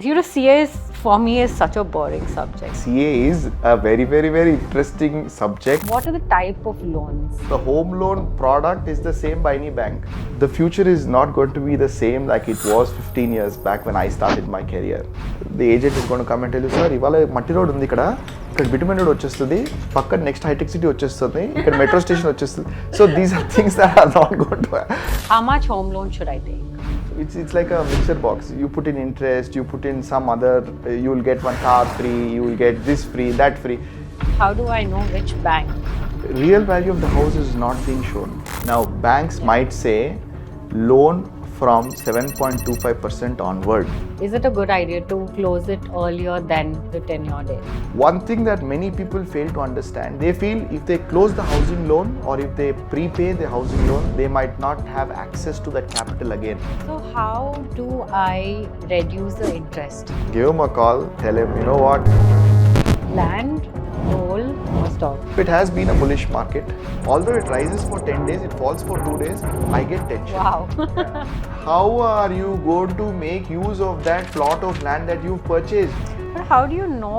CA is, for me, is such a boring subject. CA is a very, very, very interesting subject. What are the type of loans? The home loan product is the same by any bank. The future is not going to be the same like it was 15 years back when I started my career. The agent is going to come and tell you, sir, ఇవాళ మట్టి road ఉంది ఇక్కడ bitumen road వచ్చేస్తుంది పక్కన next hitech city వచ్చేస్తుంది ఇక్కడ metro station వచ్చేస్తుంది. So these are things that are not going to happen. How much home loan should I take? It's like a mixer box. You put in interest, you put in some other, you will get one car free, you will get this free, that free. How do I know which bank? Real value of the house is not being shown. Now banks might say loan from 7.25% onward. Is it a good idea to close it earlier than the tenure date? One thing that many people fail to understand, they feel if they close the housing loan or if they prepay the housing loan, they might not have access to that capital again. So how do I reduce the interest? Give him a call, tell him, you know what? Land, roll or stop? It has been a bullish market. Although it rises for 10 days, it falls for 2 days, I get tension. Wow. How are you going to make use of that plot of land that you've purchased? But how do you know,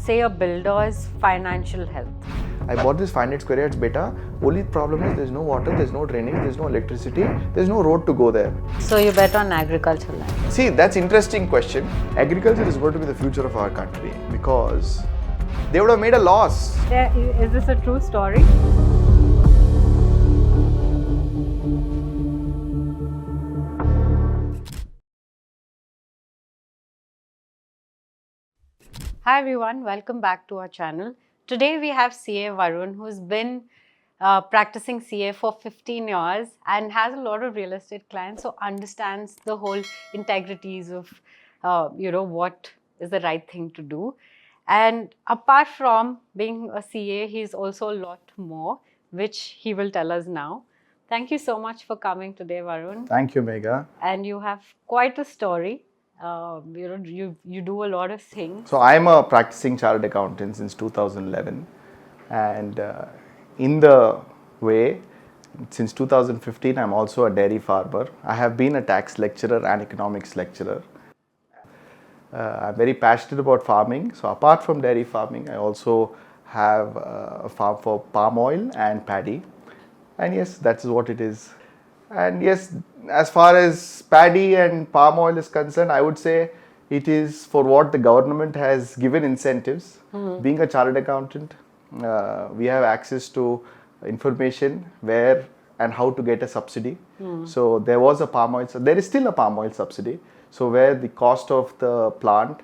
say, a builder's financial health? I bought this 500 square yards beta. Only problem is there's no water, there's no drainage, there's no electricity, there's no road to go there. So you bet on agricultural land. See, that's interesting question. Agriculture is going to be the future of our country because they would have made a loss. Is this a true story? Hi everyone, welcome back to our channel. Today we have CA Varun, who's been practicing CA for 15 years and has a lot of real estate clients, so understands the whole integrities of what is the right thing to do. And apart from being a CA, he's also a lot more, which he will tell us now. Thank you so much for coming today, Varun. Thank you, Megha. And you have quite a story. You do a lot of things. So I'm a practicing chartered accountant since 2011, and in the way, since 2015, I'm also a dairy farmer. I have been a tax lecturer and economics lecturer. I'm very passionate about farming. So apart from dairy farming, I also have a farm for palm oil and paddy. And yes, that's what it is. And yes, as far as paddy and palm oil is concerned, I would say it is for what the government has given incentives. Being a chartered accountant, we have access to information where and how to get a subsidy. So there was a palm oil, so there is still a palm oil subsidy. So where the cost of the plant,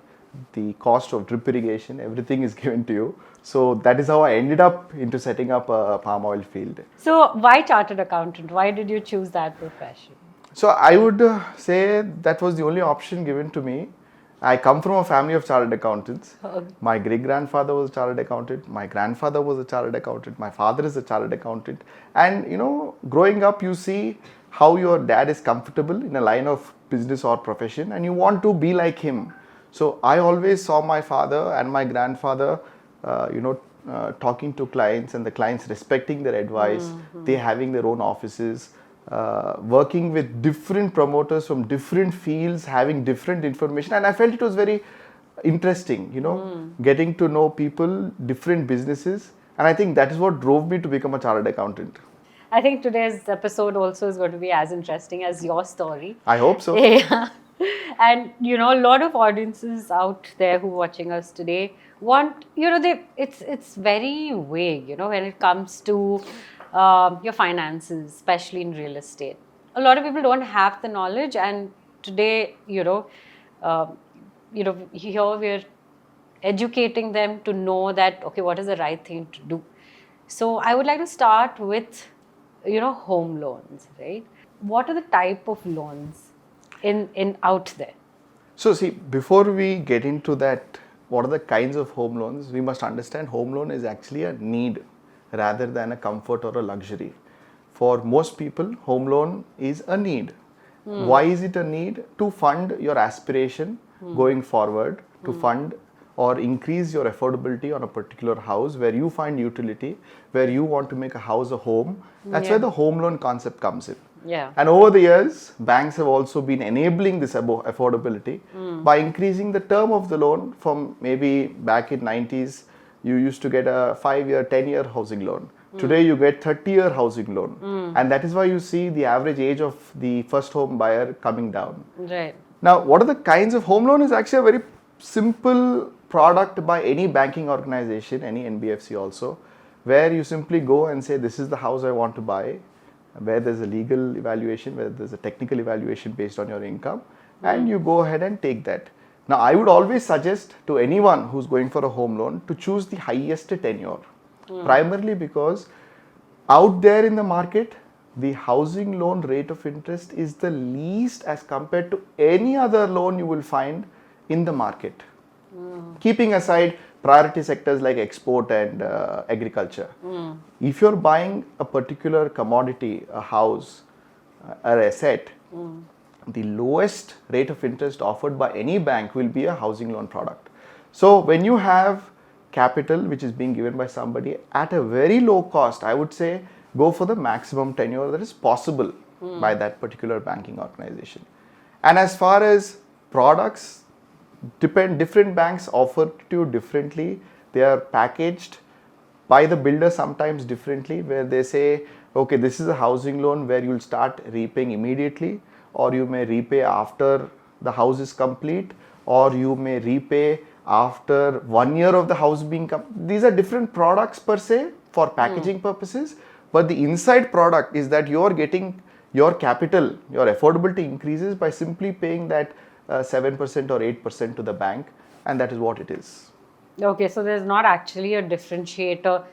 the cost of drip irrigation, everything is given to you. So that is how I ended up into setting up a palm oil field. So why chartered accountant? Why did you choose that profession? So I would say that was the only option given to me. I come from a family of chartered accountants. My great-grandfather was a chartered accountant. My grandfather was a chartered accountant. My father is a chartered accountant. And growing up, you see how your dad is comfortable in a line of business or profession and you want to be like him. So I always saw my father and my grandfather talking to clients and the clients respecting their advice, they having their own offices, working with different promoters from different fields, having different information, and I felt it was very interesting, getting to know people, different businesses, and I think that is what drove me to become a chartered accountant. I think today's episode also is going to be as interesting as your story. I hope so. Yeah. And a lot of audiences out there who are watching us today want, it's very vague, when it comes to your finances, especially in real estate. A lot of people don't have the knowledge, and today, here we're educating them to know that, okay, what is the right thing to do. So I would like to start with, home loans, right? What are the type of loans in out there? So see, before we get into that, what are the kinds of home loans, we must understand home loan is actually a need rather than a comfort or a luxury. For most people, home loan is a need. Why is it a need? To fund your aspiration going forward, to fund or increase your affordability on a particular house where you find utility, where you want to make a house a home. That's where the home loan concept comes in. Yeah. And over the years, banks have also been enabling this affordability by increasing the term of the loan from maybe back in 90s, you used to get a 5-year, 10-year housing loan. Today you get 30-year housing loan. And that is why you see the average age of the first home buyer coming down. Right. Now, what are the kinds of home loan is actually a very simple product by any banking organization, any NBFC also, where you simply go and say, this is the house I want to buy, where there's a legal evaluation, where there's a technical evaluation based on your income, and you go ahead and take that. Now, I would always suggest to anyone who's going for a home loan to choose the highest tenure, primarily because out there in the market, the housing loan rate of interest is the least as compared to any other loan you will find in the market. Keeping aside priority sectors like export and agriculture. If you're buying a particular commodity, a house, or asset, the lowest rate of interest offered by any bank will be a housing loan product. So when you have capital which is being given by somebody at a very low cost, I would say go for the maximum tenure that is possible by that particular banking organization. And as far as products, different banks offer to you differently. They are packaged by the builder sometimes differently, where they say, okay, this is a housing loan where you'll start repaying immediately, or you may repay after the house is complete, or you may repay after 1 year of the house being complete. These are different products per se for packaging purposes, but the inside product is that you're getting your capital, your affordability increases by simply paying that 7% or 8% to the bank, and that is what it is. Okay, so there's not actually a differentiator.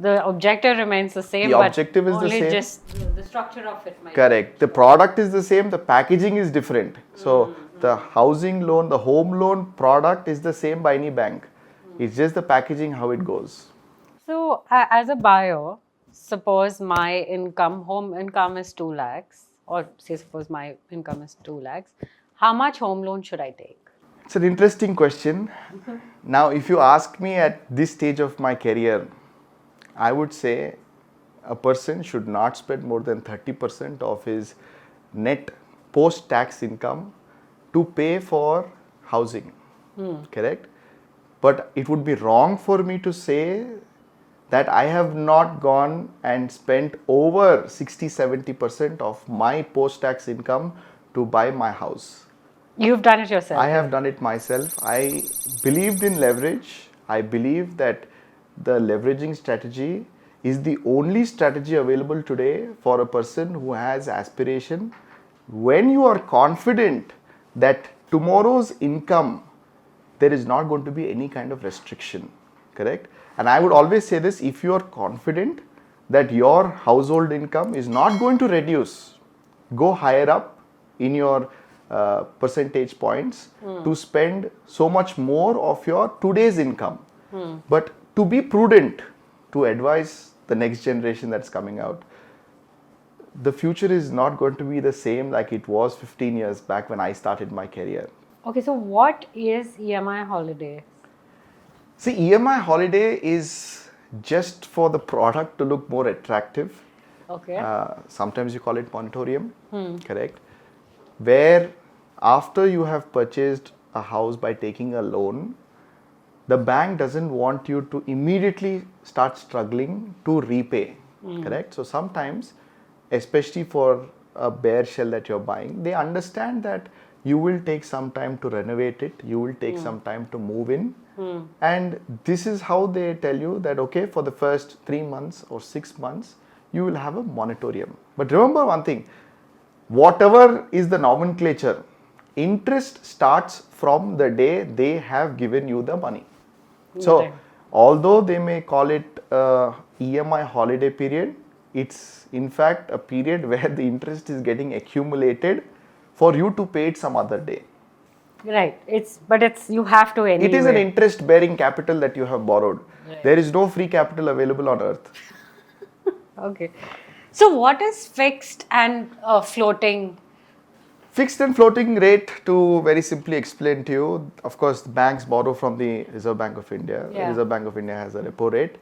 The objective remains the same, The but objective is the only same. just the structure of it might Correct. The product is the same, the packaging is different. So the housing loan, the home loan product is the same by any bank. It's just the packaging, how it goes. So, as a buyer, suppose my home income is 2 lakhs, or say suppose my income is 2 lakhs, how much home loan should I take? It's an interesting question. Now, if you ask me at this stage of my career, I would say a person should not spend more than 30% of his net post-tax income to pay for housing. Correct? But it would be wrong for me to say that I have not gone and spent over 60-70% of my post-tax income to buy my house. You've done it yourself. I have done it myself. I believed in leverage. I believe that the leveraging strategy is the only strategy available today for a person who has aspiration. When you are confident that tomorrow's income, there is not going to be any kind of restriction, correct? And I would always say this, if you are confident that your household income is not going to reduce, go higher up in your percentage points to spend so much more of your today's income. But to be prudent, to advise the next generation that's coming out, the future is not going to be the same like it was 15 years back when I started my career. Okay, so what is EMI holiday? See, EMI holiday is just for the product to look more attractive. Okay. Sometimes you call it moratorium, correct? Where after you have purchased a house by taking a loan, the bank doesn't want you to immediately start struggling to repay, correct? So sometimes, especially for a bare shell that you're buying, they understand that you will take some time to renovate it, you will take some time to move in, and this is how they tell you that, okay, for the first 3 months or 6 months, you will have a moratorium. But remember one thing, whatever is the nomenclature, interest starts from the day they have given you the money. So, although they may call it EMI holiday period, it's in fact a period where the interest is getting accumulated for you to pay it some other day. Right. But you have to anyway. It is an interest bearing capital that you have borrowed. Right. There is no free capital available on earth. Okay. So what is fixed and floating? Fixed and floating rate, to very simply explain to you, of course, the banks borrow from the Reserve Bank of India. Yeah. The Reserve Bank of India has a repo rate.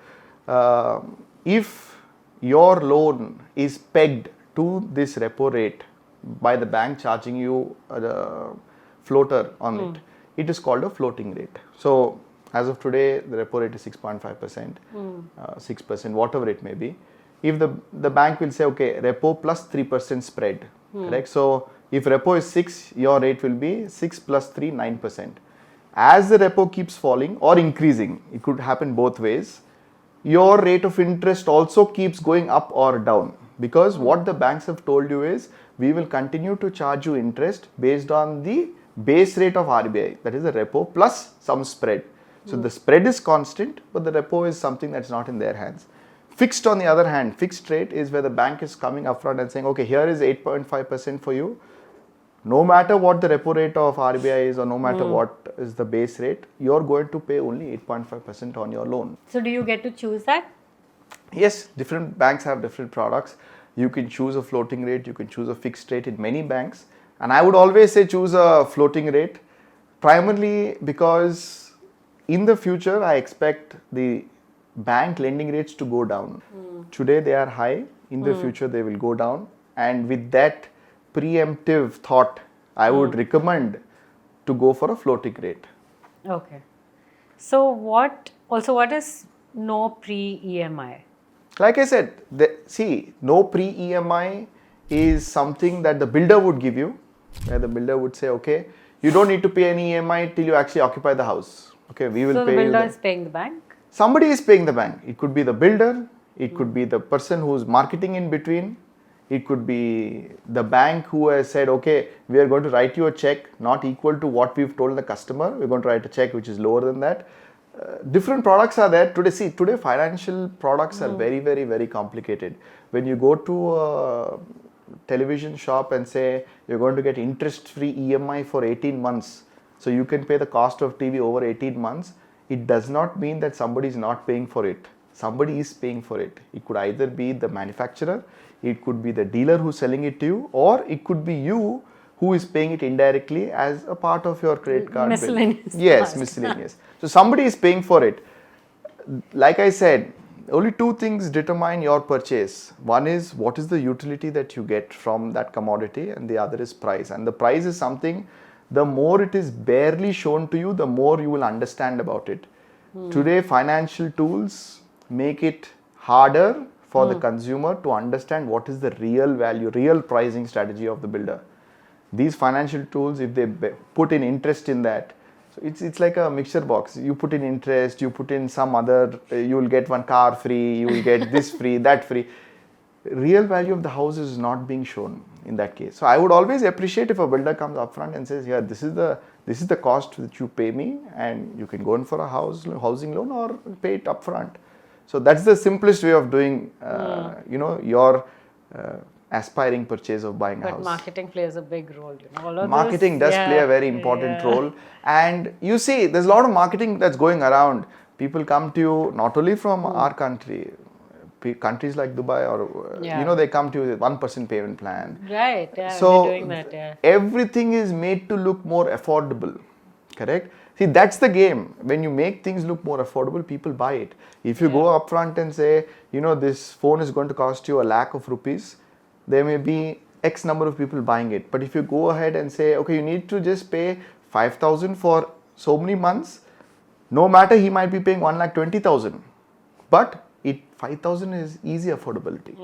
If your loan is pegged to this repo rate by the bank charging you a floater on it, it is called a floating rate. So as of today, the repo rate is 6.5%, 6%, whatever it may be. If the bank will say, okay, repo plus 3% spread, correct? So if repo is 6, your rate will be 6 plus 3, 9%. As the repo keeps falling or increasing, it could happen both ways, your rate of interest also keeps going up or down, because what the banks have told you is, we will continue to charge you interest based on the base rate of RBI, that is the repo plus some spread. So the spread is constant, but the repo is something that's not in their hands. Fixed, on the other hand, fixed rate is where the bank is coming upfront and saying, okay, here is 8.5% for you. No matter what the repo rate of RBI is, or no matter what is the base rate, you're going to pay only 8.5% on your loan. So do you get to choose that? Yes, different banks have different products. You can choose a floating rate, you can choose a fixed rate in many banks. And I would always say choose a floating rate, primarily because in the future, I expect the bank lending rates to go down. Today they are high, in the future they will go down. And with that preemptive thought, I would recommend to go for a floating rate. Okay. So what is no pre-EMI? Like I said, no pre-EMI is something that the builder would give you, where the builder would say, okay, you don't need to pay any EMI till you actually occupy the house. Okay, we will pay you. So the builder is paying the bank? Somebody is paying the bank. It could be the builder, it could be the person who's marketing in between, it could be the bank who has said, okay, we are going to write you a check not equal to what we've told the customer, we're going to write a check which is lower than that. Different products are there. Today financial products are very, very, very complicated. When you go to a television shop and say you're going to get interest-free EMI for 18 months, so you can pay the cost of TV over 18 months, it does not mean that somebody is not paying for it. Somebody is paying for it. It could either be the manufacturer, it could be the dealer who's selling it to you, or it could be you who is paying it indirectly as a part of your credit card miscellaneous bill. Yes, miscellaneous. So somebody is paying for it. Like I said, only two things determine your purchase. One is what is the utility that you get from that commodity, and the other is price. And the price is something, the more it is barely shown to you, the more you will understand about it. Today, financial tools make it harder for the consumer to understand what is the real value, real pricing strategy of the builder. These financial tools, if they put in interest in that, so it's like a mixture box. You put in interest, you put in some other, you will get one car free, you will get this free, that free. Real value of the house is not being shown in that case. So I would always appreciate if a builder comes up front and says, yeah, this is the cost that you pay me, and you can go in for a housing loan or pay it upfront. So that's the simplest way of doing, your aspiring purchase of buying a house. But marketing plays a big role, All of marketing does play a very important role. And you see, there's a lot of marketing that's going around. People come to you not only from our country, countries like Dubai, or they come to you with 1% payment plan. Right, So we're doing that, everything is made to look more affordable, correct? See, that's the game. When you make things look more affordable, people buy it. If you go up front and say, this phone is going to cost you 1 lakh of rupees, there may be X number of people buying it. But if you go ahead and say, okay, you need to just pay 5,000 for so many months, no matter, he might be paying 1,20,000, but 5,000 is easy affordability.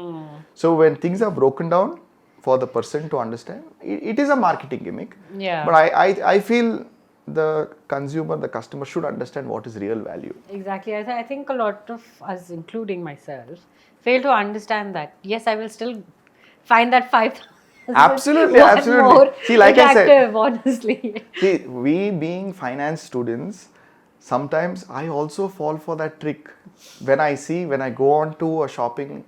So when things are broken down for the person to understand, it is a marketing gimmick. Yeah. But I feel the consumer, the customer should understand what is real value. Exactly. I think a lot of us, including myself, fail to understand that. Yes, I will still find that 5,000 Absolutely. more See, like attractive, I said, honestly. See, we being finance students, sometimes I also fall for that trick. When I go on to a shopping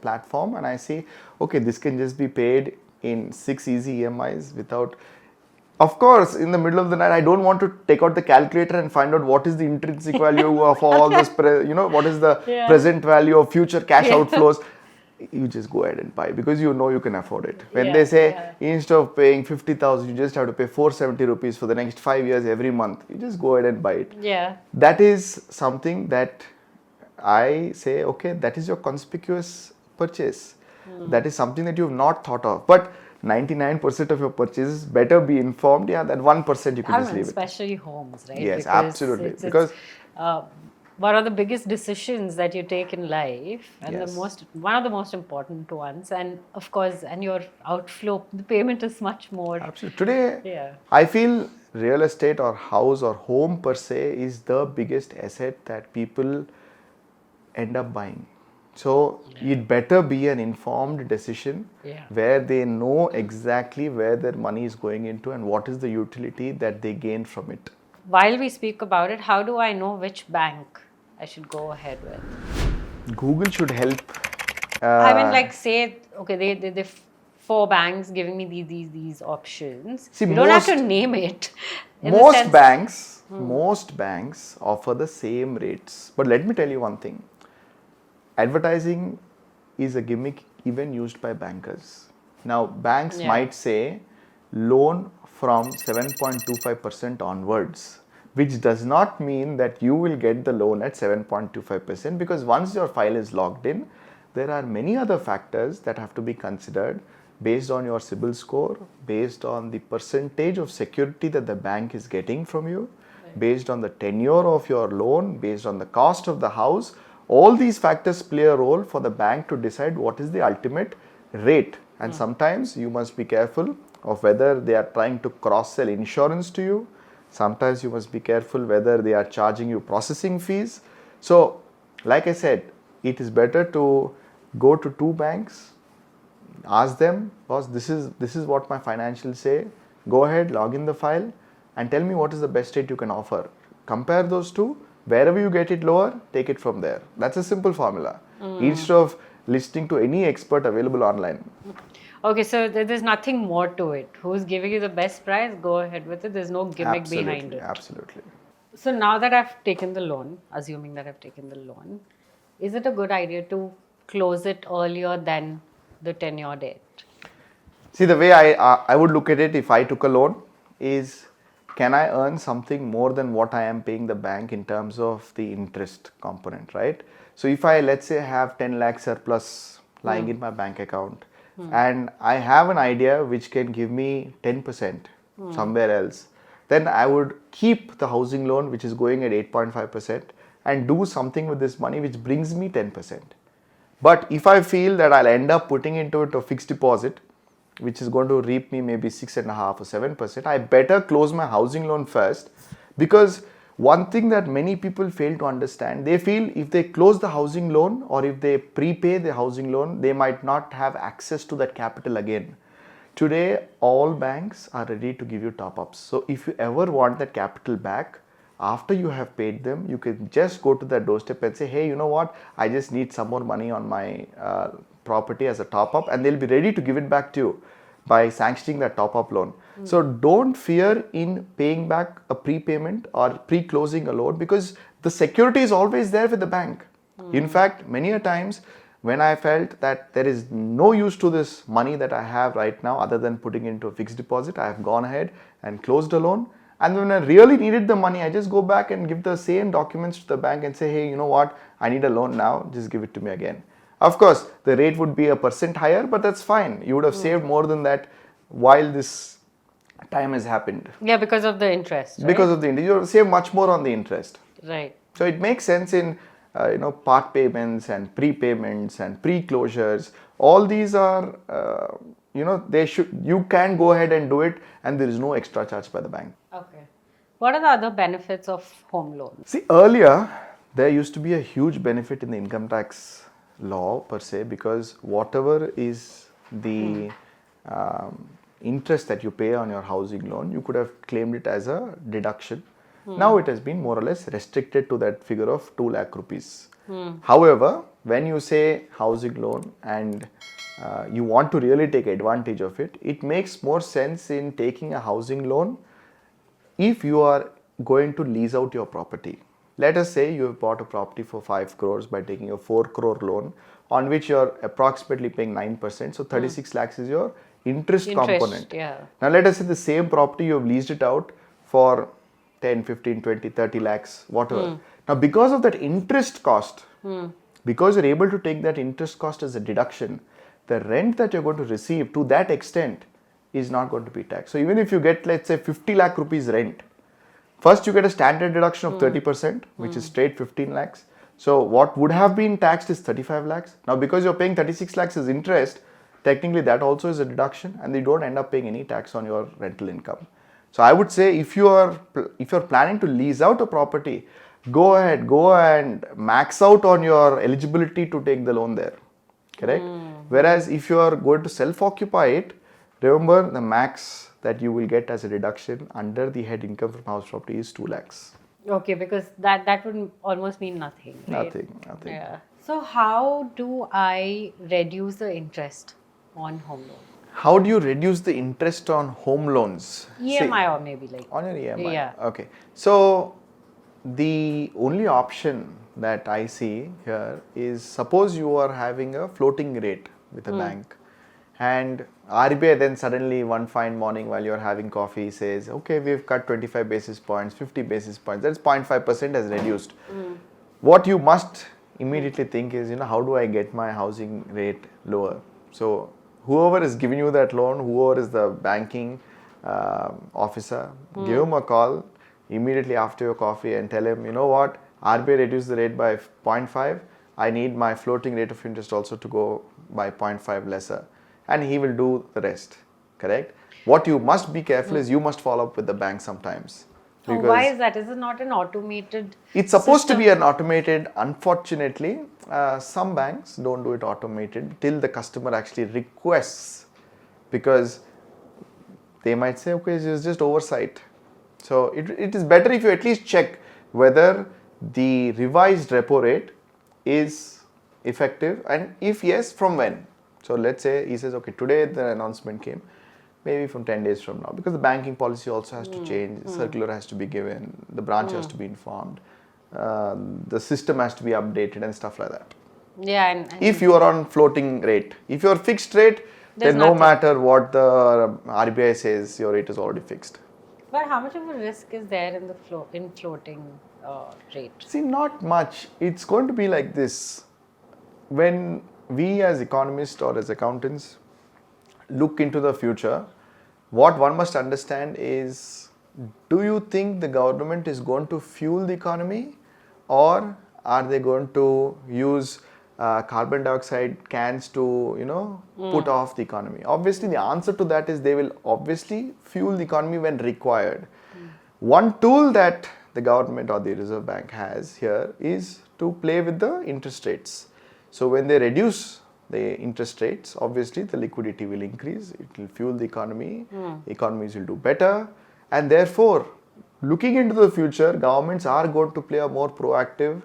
platform and I see, okay, this can just be paid in 6 easy EMIs without. Of course, in the middle of the night, I don't want to take out the calculator and find out what is the intrinsic value of all this, what is the present value of future cash outflows. You just go ahead and buy because you can afford it. When they say instead of paying 50,000, you just have to pay 470 rupees for the next 5 years every month, you just go ahead and buy it. Yeah. That is something that I say, okay, that is your conspicuous purchase. That is something that you have not thought of. But 99% of your purchases better be informed. Yeah, that 1% you can just leave it. Especially homes, right? Yes, because absolutely. It's, Because uh, one of the biggest decisions that you take in life, and yes. one of the most important ones. And of course, and your outflow, the payment is much more. Absolutely. Today, Yeah. I feel real estate or house or home per se is the biggest asset that people end up buying. So it better be an informed decision where they know exactly where their money is going into and what is the utility that they gain from it. While we speak about it, how do I know which bank I should go ahead with? Google should help. I mean, like, say, okay, they 4 banks giving me these options. See, You don't have to name it. In the most sense, most banks offer the same rates. But let me tell you one thing. Advertising is a gimmick even used by bankers. Now, banks might say loan from 7.25% onwards, which does not mean that you will get the loan at 7.25% because once your file is logged in, there are many other factors that have to be considered based on your CIBIL score, based on the percentage of security that the bank is getting from you, based on the tenure of your loan, based on the cost of the house. All these factors play a role for the bank to decide what is the ultimate rate. And sometimes you must be careful of whether they are trying to cross-sell insurance to you. Sometimes you must be careful whether they are charging you processing fees. So, like I said, it is better to go to 2 banks, ask them, boss, this is what my financials say. Go ahead, log in the file and tell me what is the best rate you can offer. Compare those two. Wherever you get it lower, take it from there. That's a simple formula. Instead of listening to any expert available online. okay, so there's nothing more to it. Who's giving you the best price? Go ahead with it. There's no gimmick behind it. Absolutely. So now that I've taken the loan, assuming that I've taken the loan, is it a good idea to close it earlier than the tenure date? See, the way I would look at it if I took a loan is, can I earn something more than what I am paying the bank in terms of the interest component, right? So if I, let's say, have 10 lakh surplus lying in my bank account and I have an idea which can give me 10% somewhere else, then I would keep the housing loan which is going at 8.5% and do something with this money which brings me 10%. But if I feel that I'll end up putting into it a fixed deposit, which is going to reap me maybe 6.5% or 7%, I better close my housing loan first, because one thing that many people fail to understand, they feel if they close the housing loan or if they prepay the housing loan, they might not have access to that capital again. Today, all banks are ready to give you top-ups. So if you ever want that capital back, after you have paid them, you can just go to their doorstep and say, hey, you know what, I just need some more money on my property as a top-up, and they'll be ready to give it back to you by sanctioning that top-up loan. So don't fear in paying back a prepayment or pre-closing a loan, because the security is always there with the bank. In fact, many a times when I felt that there is no use to this money that I have right now other than putting into a fixed deposit, I have gone ahead and closed a loan. And when I really needed the money, I just go back and give the same documents to the bank and say, hey, you know what, I need a loan now, just give it to me again. Of course, the rate would be 1% higher, but that's fine. You would have saved more than that while this time has happened. Yeah, because of the interest. Right? Because of the interest, you would have saved much more on the interest. Right. So it makes sense in part payments and prepayments and pre-closures. All these are you can go ahead and do it, and there is no extra charge by the bank. Okay. What are the other benefits of home loans? See, earlier there used to be a huge benefit in the income tax law per se, because whatever is the interest that you pay on your housing loan, you could have claimed it as a deduction. Now it has been more or less restricted to that figure of 2 lakh rupees. However, when you say housing loan and you want to really take advantage of it, it makes more sense in taking a housing loan if you are going to lease out your property. Let us say you have bought a property for 5 crores by taking a 4 crore loan on which you are approximately paying 9%. So 36 lakhs is your interest component. Yeah. Now let us say the same property you have leased it out for 10, 15, 20, 30 lakhs, whatever. Now because of that interest cost, because you're able to take that interest cost as a deduction, the rent that you're going to receive to that extent is not going to be taxed. So even if you get, let's say, 50 lakh rupees rent, first you get a standard deduction of 30%, which is straight 15 lakhs. So what would have been taxed is 35 lakhs. Now because you're paying 36 lakhs as interest, technically that also is a deduction, and you don't end up paying any tax on your rental income. So I would say if you're planning to lease out a property, go and max out on your eligibility to take the loan there. Correct? Whereas if you are going to self-occupy it, remember the max that you will get as a deduction under the head income from house property is 2 lakhs. Okay, because that would almost mean nothing. Right? Nothing. Yeah. So how do I reduce the interest on home loan? How do you reduce the interest on home loans? EMI or maybe like. On your EMI? Yeah. Okay. So the only option that I see here is, suppose you are having a floating rate with a bank, and RBI then suddenly one fine morning while you're having coffee says, okay, we've cut 25 basis points, 50 basis points, that's 0.5% has reduced. What you must immediately think is, how do I get my housing rate lower? So whoever is giving you that loan, whoever is the banking officer, give him a call immediately after your coffee and tell him, you know what, RBI reduced the rate by 0.5, I need my floating rate of interest also to go by 0.5 lesser, and he will do the rest. Correct? What you must be careful is you must follow up with the bank sometimes. So why is that? Is it not an automated It's supposed system? to be an automated. Unfortunately, some banks don't do it automated till the customer actually requests, because they might say, okay, it's just oversight. So it is better if you at least check whether the revised repo rate is effective, and if yes, from when. So let's say he says, okay, today the announcement came, maybe from 10 days from now, because the banking policy also has to change, circular has to be given, the branch has to be informed, the system has to be updated and stuff like that. Yeah. And If you are on floating rate, if you are fixed rate, then no matter what the RBI says, your rate is already fixed. But how much of a risk is there in the floating rate? See, not much. It's going to be like this. When we as economists or as accountants look into the future, what one must understand is, do you think the government is going to fuel the economy, or are they going to use carbon dioxide cans to put off the economy? Obviously the answer to that is they will obviously fuel the economy when required. One tool that the government or the Reserve Bank has here is to play with the interest rates. So when they reduce the interest rates, obviously the liquidity will increase, it will fuel the economy, economies will do better, and therefore looking into the future, governments are going to play a more proactive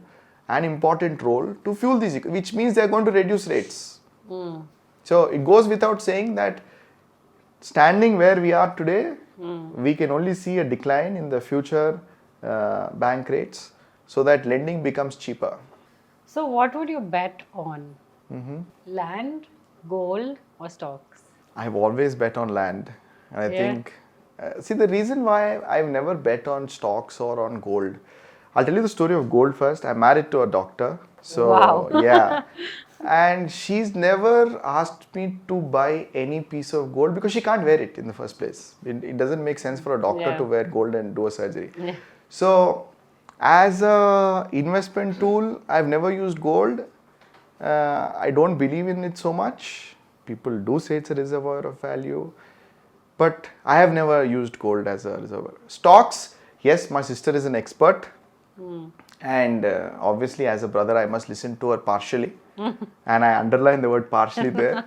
and important role to fuel these, which means they are going to reduce rates. So it goes without saying that standing where we are today, we can only see a decline in the future bank rates, so that lending becomes cheaper. So what would you bet on? Land, gold or stocks? I've always bet on land, and I think, see, the reason why I've never bet on stocks or on gold, I'll tell you the story of gold first. I'm married to a doctor, so Wow. yeah, and she's never asked me to buy any piece of gold because she can't wear it in the first place. It doesn't make sense for a doctor to wear gold and do a surgery. So as a investment tool, I've never used gold. I don't believe in it so much. People do say it's a reservoir of value, but I have never used gold as a reservoir. Stocks, yes, my sister is an expert, and obviously as a brother I must listen to her partially, and I underline the word partially there.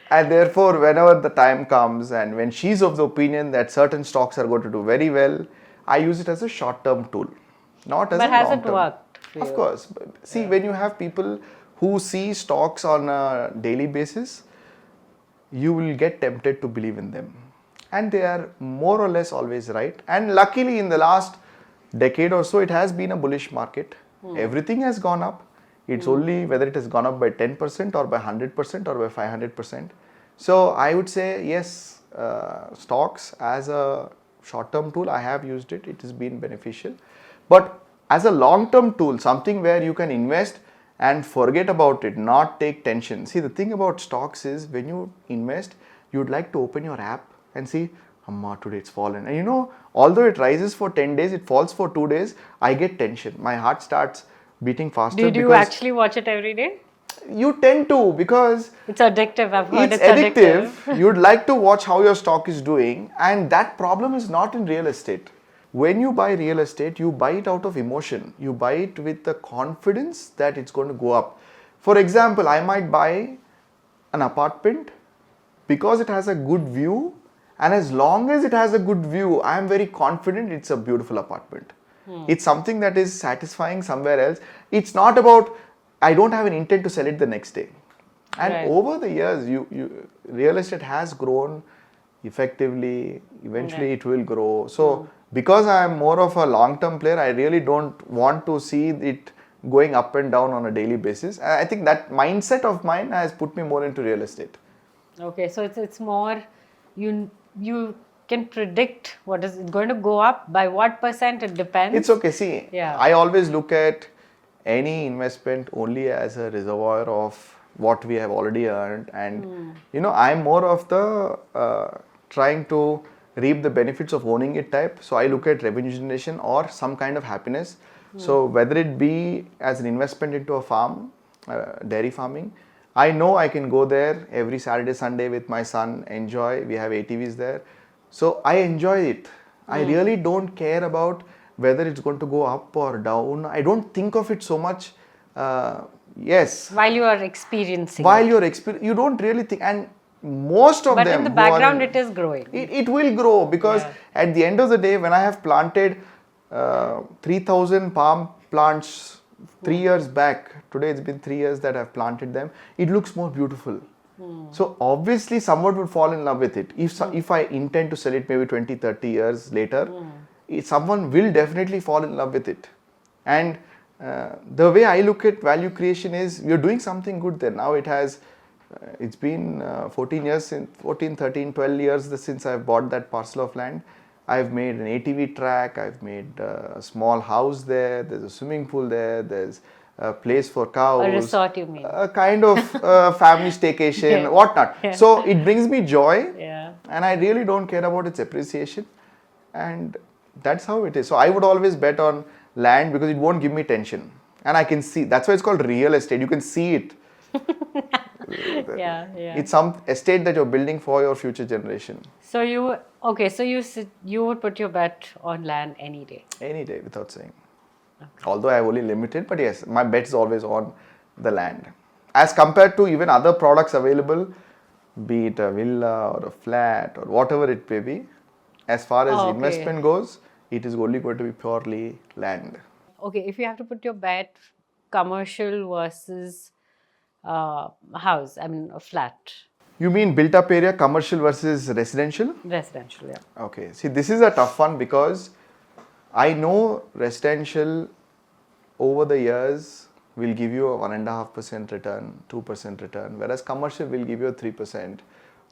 And therefore whenever the time comes and when she's of the opinion that certain stocks are going to do very well, I use it as a short-term tool, not as a long-term. But has it worked for you? Of course. See, when you have people who see stocks on a daily basis, you will get tempted to believe in them. And they are more or less always right. And luckily in the last decade or so, it has been a bullish market. Everything has gone up. It's only whether it has gone up by 10% or by 100% or by 500%. So I would say yes, stocks as a short-term tool, I have used it. It has been beneficial. But as a long-term tool, something where you can invest and forget about it, not take tension. See, the thing about stocks is when you invest, you'd like to open your app and see, Amma, today it's fallen. And you know, although it rises for 10 days, it falls for 2 days, I get tension. My heart starts beating faster. Did you actually watch it every day? You tend to, because it's addictive. I've heard it's addictive. You'd like to watch how your stock is doing, and that problem is not in real estate. When you buy real estate, you buy it out of emotion. You buy it with the confidence that it's going to go up. For example, I might buy an apartment because it has a good view, and as long as it has a good view, I am very confident it's a beautiful apartment. It's something that is satisfying somewhere else. It's not about, I don't have an intent to sell it the next day. And over the years, real estate has grown effectively. Eventually, it will grow. So, because I am more of a long-term player, I really don't want to see it going up and down on a daily basis. I think that mindset of mine has put me more into real estate. Okay, so it's more, you can predict what is it going to go up, by what percent, it depends. It's okay. See, I always look at any investment only as a reservoir of what we have already earned, and you know, I'm more of the trying to reap the benefits of owning it type. So I look at revenue generation or some kind of happiness. So whether it be as an investment into a farm, dairy farming, I know I can go there every Saturday, Sunday with my son, enjoy. We have ATVs there. So I enjoy it. I really don't care about whether it's going to go up or down. I don't think of it so much. Yes. While you are experiencing. You don't really think. And most of them. But in the background, it is growing. It will grow, because at the end of the day, when I have planted 3,000 palm plants 3 years back, today it's been 3 years that I've planted them, it looks more beautiful. So obviously someone would fall in love with it. If I intend to sell it maybe 20, 30 years later, someone will definitely fall in love with it. And the way I look at value creation is, you're doing something good there. Now it's been 14 years, 14, 13, 12 years since I've bought that parcel of land. I've made an ATV track, I've made a small house there, there's a swimming pool there, there's a place for cows. A resort, you mean? A kind of family staycation, whatnot. So it brings me joy, and I really don't care about its appreciation, and that's how it is. So I would always bet on land because it won't give me tension, and I can see. That's why it's called real estate. You can see it. It's some estate that you're building for your future generation. So you would put your bet on land any day? Any day, without saying. Okay. Although I have only limited, but yes, my bet is always on the land. As compared to even other products available, be it a villa or a flat or whatever it may be, as far as investment goes, it is only going to be purely land. Okay, if you have to put your bet, commercial versus house, I mean a flat. You mean built up area, commercial versus residential? Residential, yeah. Okay, see, this is a tough one, because I know residential over the years will give you a 1.5% return, 2% return, whereas commercial will give you a 3%,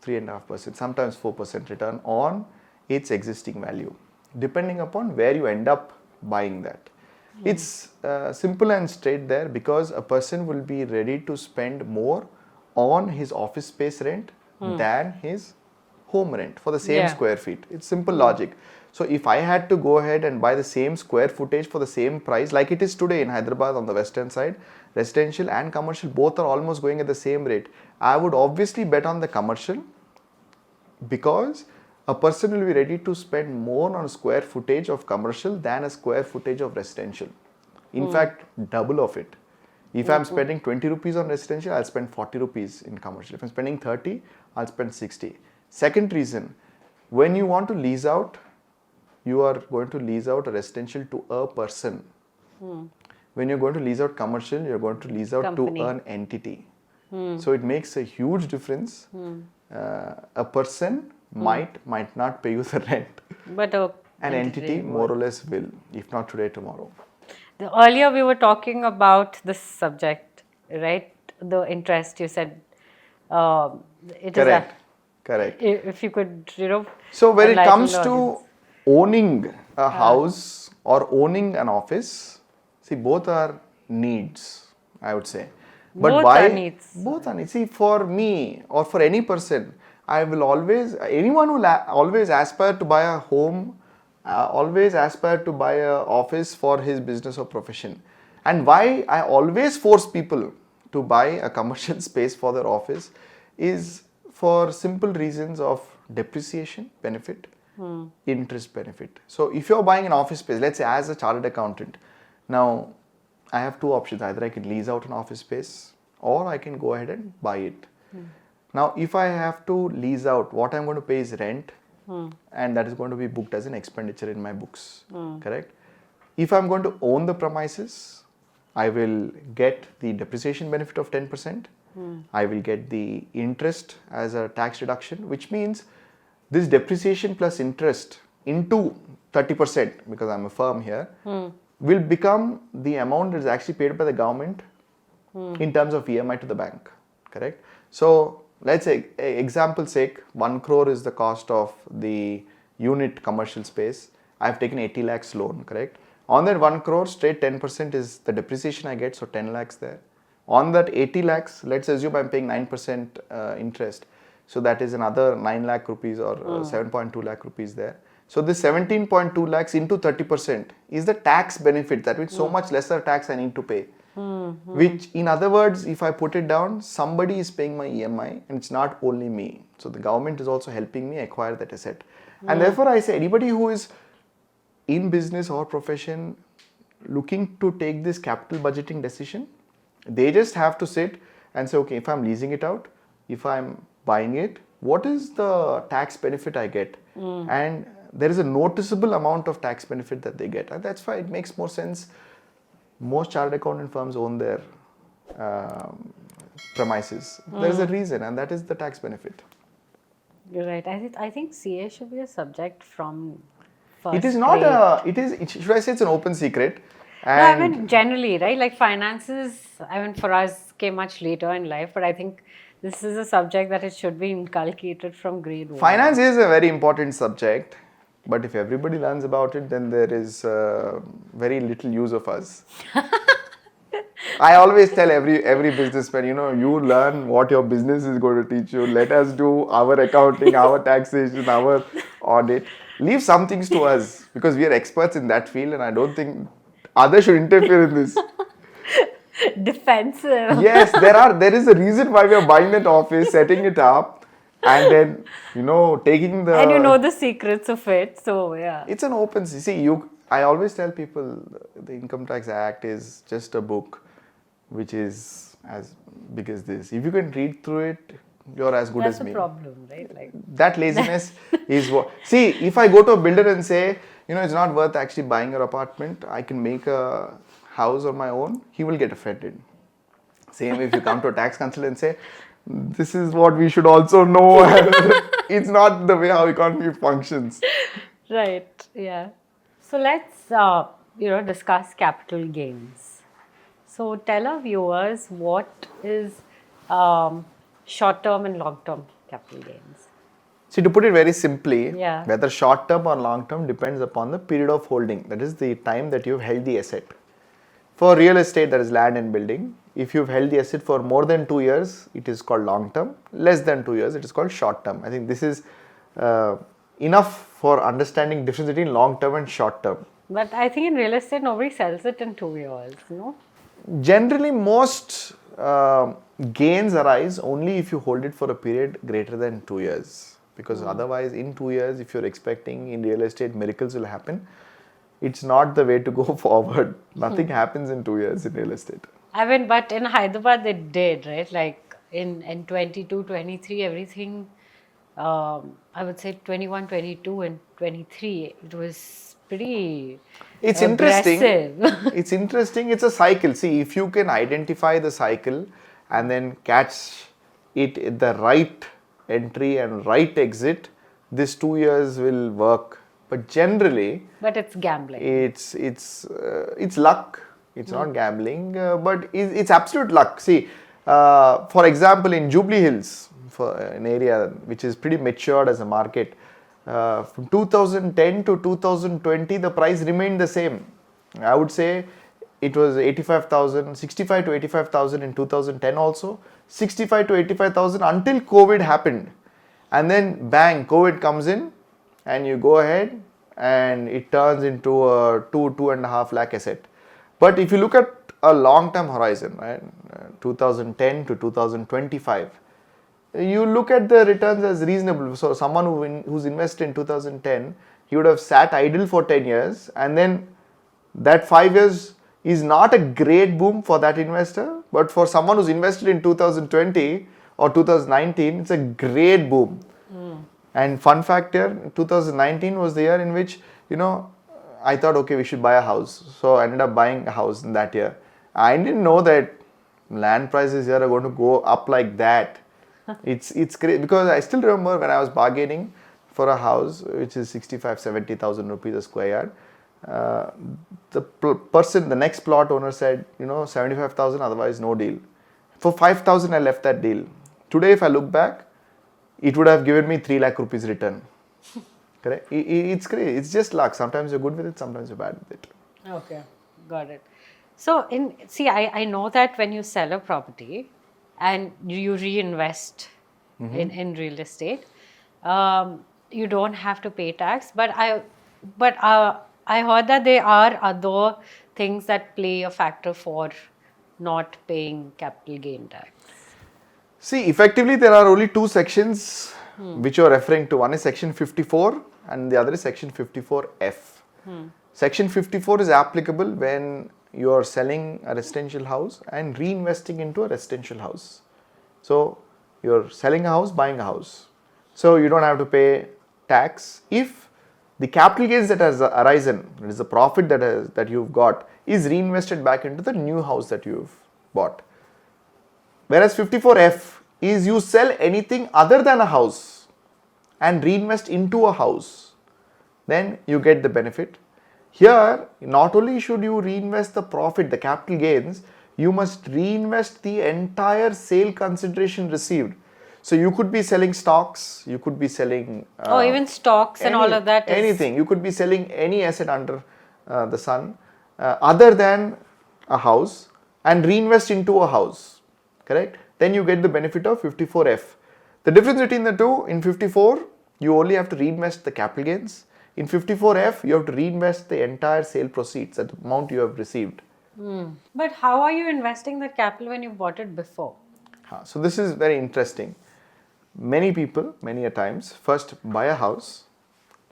3.5%, sometimes 4% return on its existing value, depending upon where you end up buying that. It's simple and straight there, because a person will be ready to spend more on his office space rent than his home rent for the same square feet. It's simple logic. So if I had to go ahead and buy the same square footage for the same price, like it is today in Hyderabad on the western side, residential and commercial both are almost going at the same rate, I would obviously bet on the commercial, because a person will be ready to spend more on square footage of commercial than a square footage of residential. In fact, double of it. If I'm spending 20 rupees on residential, I'll spend 40 rupees in commercial. If I'm spending 30, I'll spend 60. Second reason, when you want to lease out, you are going to lease out a residential to a person. When you're going to lease out commercial, you're going to lease out to an entity. So it makes a huge difference. A person might not pay you the rent, but an entity more or less will, if not today, tomorrow. Earlier we were talking about this subject, right? The interest, you said. Correct. If you could, So when it comes to owning a house or owning an office, see, both are needs. I would say. But Both why? are needs. Both are needs. See, for me or for any person, I will always, anyone who always aspire to buy a home, always aspire to buy a office for his business or profession. And why I always force people to buy a commercial space for their office is for simple reasons of depreciation benefit, interest benefit. So if you're buying an office space, let's say as a chartered accountant, now I have two options. Either I can lease out an office space or I can go ahead and buy it. Now, if I have to lease out, what I'm going to pay is rent, and that is going to be booked as an expenditure in my books, correct? If I'm going to own the premises, I will get the depreciation benefit of 10%. I will get the interest as a tax deduction, which means this depreciation plus interest into 30%, because I'm a firm here, will become the amount that is actually paid by the government in terms of EMI to the bank, correct? So let's say, example sake, 1 crore is the cost of the unit commercial space. I've taken 80 lakhs loan, correct? On that 1 crore, straight 10% is the depreciation I get, so 10 lakhs there. On that 80 lakhs, let's assume I'm paying 9% interest. So that is another 9 lakh rupees or 7.2 lakh rupees there. So this 17.2 lakhs into 30% is the tax benefit. That means so much lesser tax I need to pay. Which, in other words, if I put it down, somebody is paying my EMI and it's not only me. So the government is also helping me acquire that asset. And therefore I say anybody who is in business or profession looking to take this capital budgeting decision, they just have to sit and say, okay, if I'm leasing it out, if I'm buying it, what is the tax benefit I get? And there is a noticeable amount of tax benefit that they get. And that's why it makes more sense. Most chartered accountant firms own their premises. There is a reason, and that is the tax benefit. You're right. I think CA should be a subject from first It is not grade. should I say it's an open secret? No, I mean generally, right? Like finances, I mean for us came much later in life, but I think this is a subject that it should be inculcated from grade 1. Finance is a very important subject, but if everybody learns about it, then there is very little use of us. I always tell every businessman, you learn what your business is going to teach you. Let us do our accounting, our taxation, our audit. Leave some things to us because we are experts in that field, and I don't think others should interfere in this. Defensive. Yes, there is a reason why we are buying that office, setting it up, and then taking the. And the secrets of it, so yeah. It's an open. See, I always tell people the Income Tax Act is just a book, which is as big as this. If you can read through it, you're as good as me. That's the problem, right? Like that laziness is what. See, if I go to a builder and say, it's not worth actually buying your apartment, I can make a house on my own, he will get offended. Same if you come to a tax consultant and say, this is what we should also know. It's not the way how economy functions. Right, yeah. So let's, discuss capital gains. So tell our viewers what is short-term and long-term capital gains. See, to put it very simply, Yeah. whether short-term or long-term depends upon the period of holding. That is the time that you've held the asset. For real estate, that is land and building, if you've held the asset for more than 2 years, it is called long-term. Less than 2 years, it is called short-term. I think this is enough for understanding difference between long-term and short-term. But I think in real estate, nobody sells it in 2 years, no? Generally, most gains arise only if you hold it for a period greater than 2 years. Because otherwise, in 2 years, if you're expecting in real estate miracles will happen, it's not the way to go forward. Nothing happens in 2 years in real estate. I mean, but in Hyderabad they did, right? Like in 22, 23, everything, I would say 21, 22 and 23, it was pretty It's aggressive. interesting. It's interesting. It's a cycle. See, if you can identify the cycle and then catch it at the right entry and right exit, this 2 years will work. But generally, But it's gambling. It's luck. It's not gambling, but it's absolute luck. See, for example, in Jubilee Hills, for an area which is pretty matured as a market, from 2010 to 2020, the price remained the same. I would say it was 85,000, 65 to 85,000 in 2010 also, 65 to 85,000 until COVID happened. And then bang, COVID comes in and you go ahead and it turns into a 2.5 lakh asset. But if you look at a long-term horizon, right, 2010 to 2025, you look at the returns as reasonable. So someone who's invested in 2010, he would have sat idle for 10 years, and then that 5 years is not a great boom for that investor, but for someone who's invested in 2020 or 2019, it's a great boom. And fun fact here, 2019 was the year in which, I thought, okay, we should buy a house. So I ended up buying a house in that year. I didn't know that land prices here are going to go up like that. It's crazy, because I still remember when I was bargaining for a house which is 65,000-70,000 rupees a square yard. The next plot owner said, 75,000, otherwise no deal. For 5,000 I left that deal. Today if I look back, it would have given me 3 lakh rupees return. Correct? It's crazy. It's just luck. Sometimes you're good with it, sometimes you're bad with it. Okay, got it. So, I know that when you sell a property and you reinvest in real estate, you don't have to pay tax. But I heard that there are other things that play a factor for not paying capital gain tax. See, effectively there are only two sections which you are referring to. One is section 54 and the other is section 54F. Section 54 is applicable when you are selling a residential house and reinvesting into a residential house. So you're selling a house, buying a house. So you don't have to pay tax if the capital gains that has arisen, that is the profit that you've got, is reinvested back into the new house that you've bought. Whereas 54F is you sell anything other than a house and reinvest into a house, then you get the benefit. Here, not only should you reinvest the profit, the capital gains, you must reinvest the entire sale consideration received. So you could be selling stocks, you could be selling... even stocks and all of that. Anything. You could be selling any asset under the sun other than a house and reinvest into a house. Correct? Then you get the benefit of 54F. The difference between the two, in 54, you only have to reinvest the capital gains. In 54F, you have to reinvest the entire sale proceeds at the amount you have received. But how are you investing that capital when you bought it before? So this is very interesting. Many people, many a times, first buy a house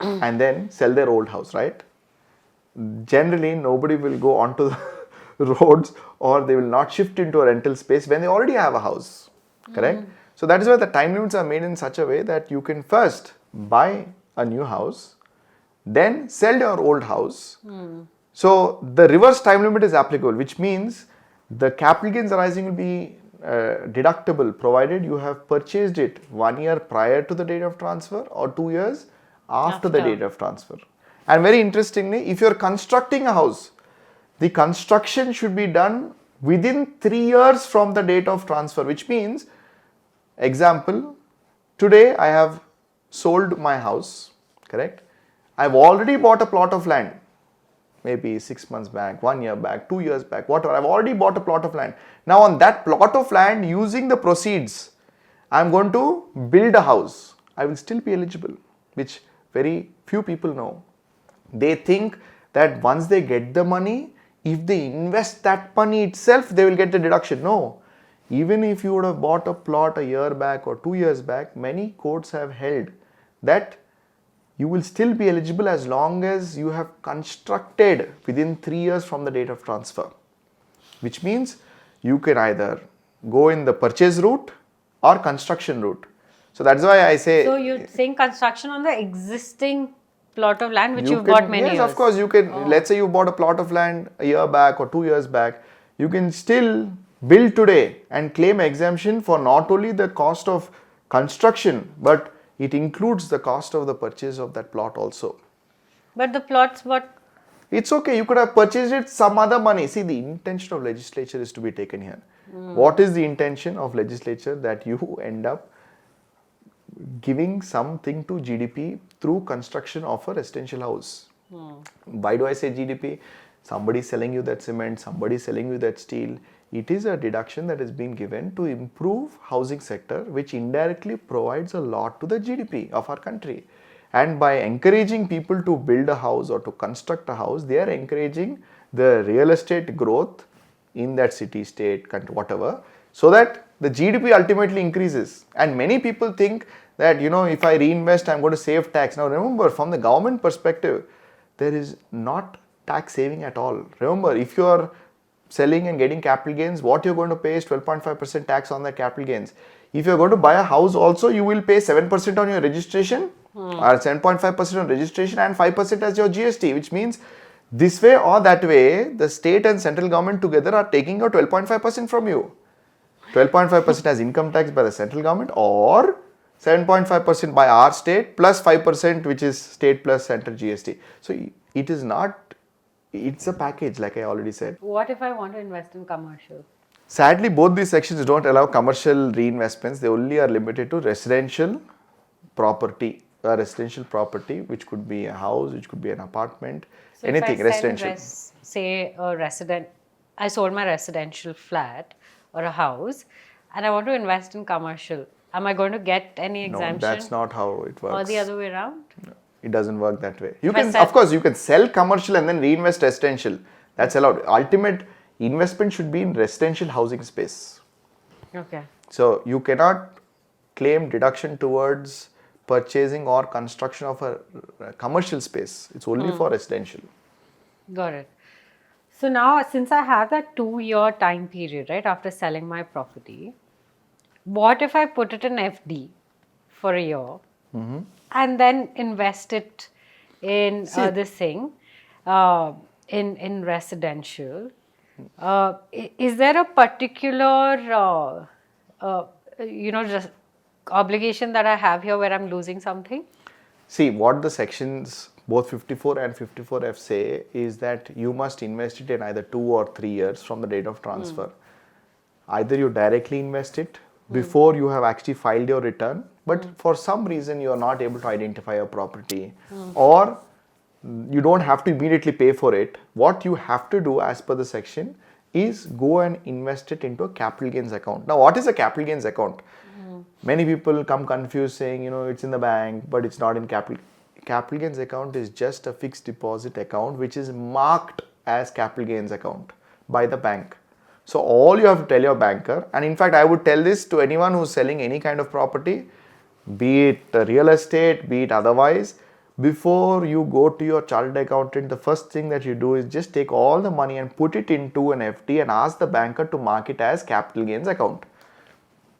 and then sell their old house, right? Generally, nobody will go onto the roads or they will not shift into a rental space when they already have a house, correct? So that is why the time limits are made in such a way that you can first buy a new house, then sell your old house. So the reverse time limit is applicable, which means the capital gains arising will be deductible provided you have purchased it 1 year prior to the date of transfer or 2 years after the date of transfer. And very interestingly, if you are constructing a house, the construction should be done within 3 years from the date of transfer, which means, example, today I have sold my house, correct? I've already bought a plot of land, maybe 6 months back, 1 year back, 2 years back, whatever. I've already bought a plot of land. Now on that plot of land, using the proceeds, I'm going to build a house. I will still be eligible, which very few people know. They think that once they get the money, if they invest that money itself, they will get the deduction. No. Even if you would have bought a plot a year back or 2 years back, many courts have held that you will still be eligible as long as you have constructed within 3 years from the date of transfer. Which means you can either go in the purchase route or construction route. So that's why I say... So you're saying construction on the existing plot of land which you've bought many years? Yes, of course you can. Let's say you bought a plot of land a year back or 2 years back. You can still build today and claim exemption for not only the cost of construction, but it includes the cost of the purchase of that plot also. But the plots, what? It's okay. You could have purchased it some other money. See, the intention of legislature is to be taken here. What is the intention of legislature? That you end up giving something to GDP through construction of a residential house. Why do I say GDP? somebody is selling you that cement, somebody is selling you that steel. It is a deduction that has been given to improve housing sector, which indirectly provides a lot to the GDP of our country. And by encouraging people to build a house or to construct a house, they are encouraging the real estate growth in that city, state, country, whatever, so that the GDP ultimately increases. And many people think that, if I reinvest, I'm going to save tax. Now remember, from the government perspective, there is not tax saving at all. Remember, if you are selling and getting capital gains, what you're going to pay is 12.5% tax on the capital gains. If you're going to buy a house also, you will pay 7% on your registration or 7.5% on registration and 5% as your GST, which means this way or that way, the state and central government together are taking out 12.5% from you. 12.5% as income tax by the central government or 7.5% by our state plus 5% which is state plus central GST. So it is not, it's a package like I already said. What if I want to invest in commercial? Sadly, both these sections don't allow commercial reinvestments. They only are limited to residential property. A residential property, which could be a house, which could be an apartment, So anything if I residential. say a resident, I sold my residential flat or a house and I want to invest in commercial. Am I going to get any exemption? No, that's not how it works. Or the other way around? No, it doesn't work that way. You If I can, sell- of course, you can sell commercial and then reinvest residential. That's allowed. Ultimate investment should be in residential housing space. Okay. So you cannot claim deduction towards purchasing or construction of a commercial space. It's only for residential. Got it. So now, since I have that 2-year time period, right, after selling my property, what if I put it in FD for a year and then invest it in this thing, in residential? Is there a particular, just obligation that I have here where I'm losing something? See, what the sections both 54 and 54F say is that you must invest it in either 2 or 3 years from the date of transfer. Either you directly invest it before you have actually filed your return, but for some reason you are not able to identify your property, or you don't have to immediately pay for it. What you have to do as per the section is go and invest it into a capital gains account. Now, what is a capital gains account? Many people come confused saying, it's in the bank, but it's not in capital. Capital gains account is just a fixed deposit account which is marked as capital gains account by the bank. So all you have to tell your banker, and in fact I would tell this to anyone who's selling any kind of property, be it real estate, be it otherwise, before you go to your chartered accountant, the first thing that you do is just take all the money and put it into an FD and ask the banker to mark it as capital gains account.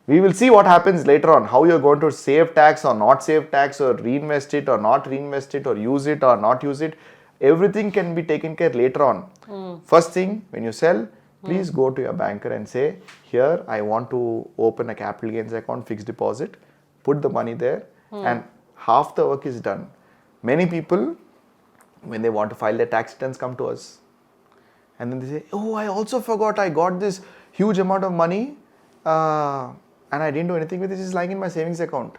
We will see what happens later on, how you're going to save tax or not save tax or reinvest it or not reinvest it or use it or not use it. Everything can be taken care later on. First thing, when you sell, please go to your banker and say, here I want to open a capital gains account, fixed deposit, put the money there and half the work is done. Many people, when they want to file their tax returns, come to us and then they say, oh, I also forgot I got this huge amount of money and I didn't do anything with it, it's lying in my savings account.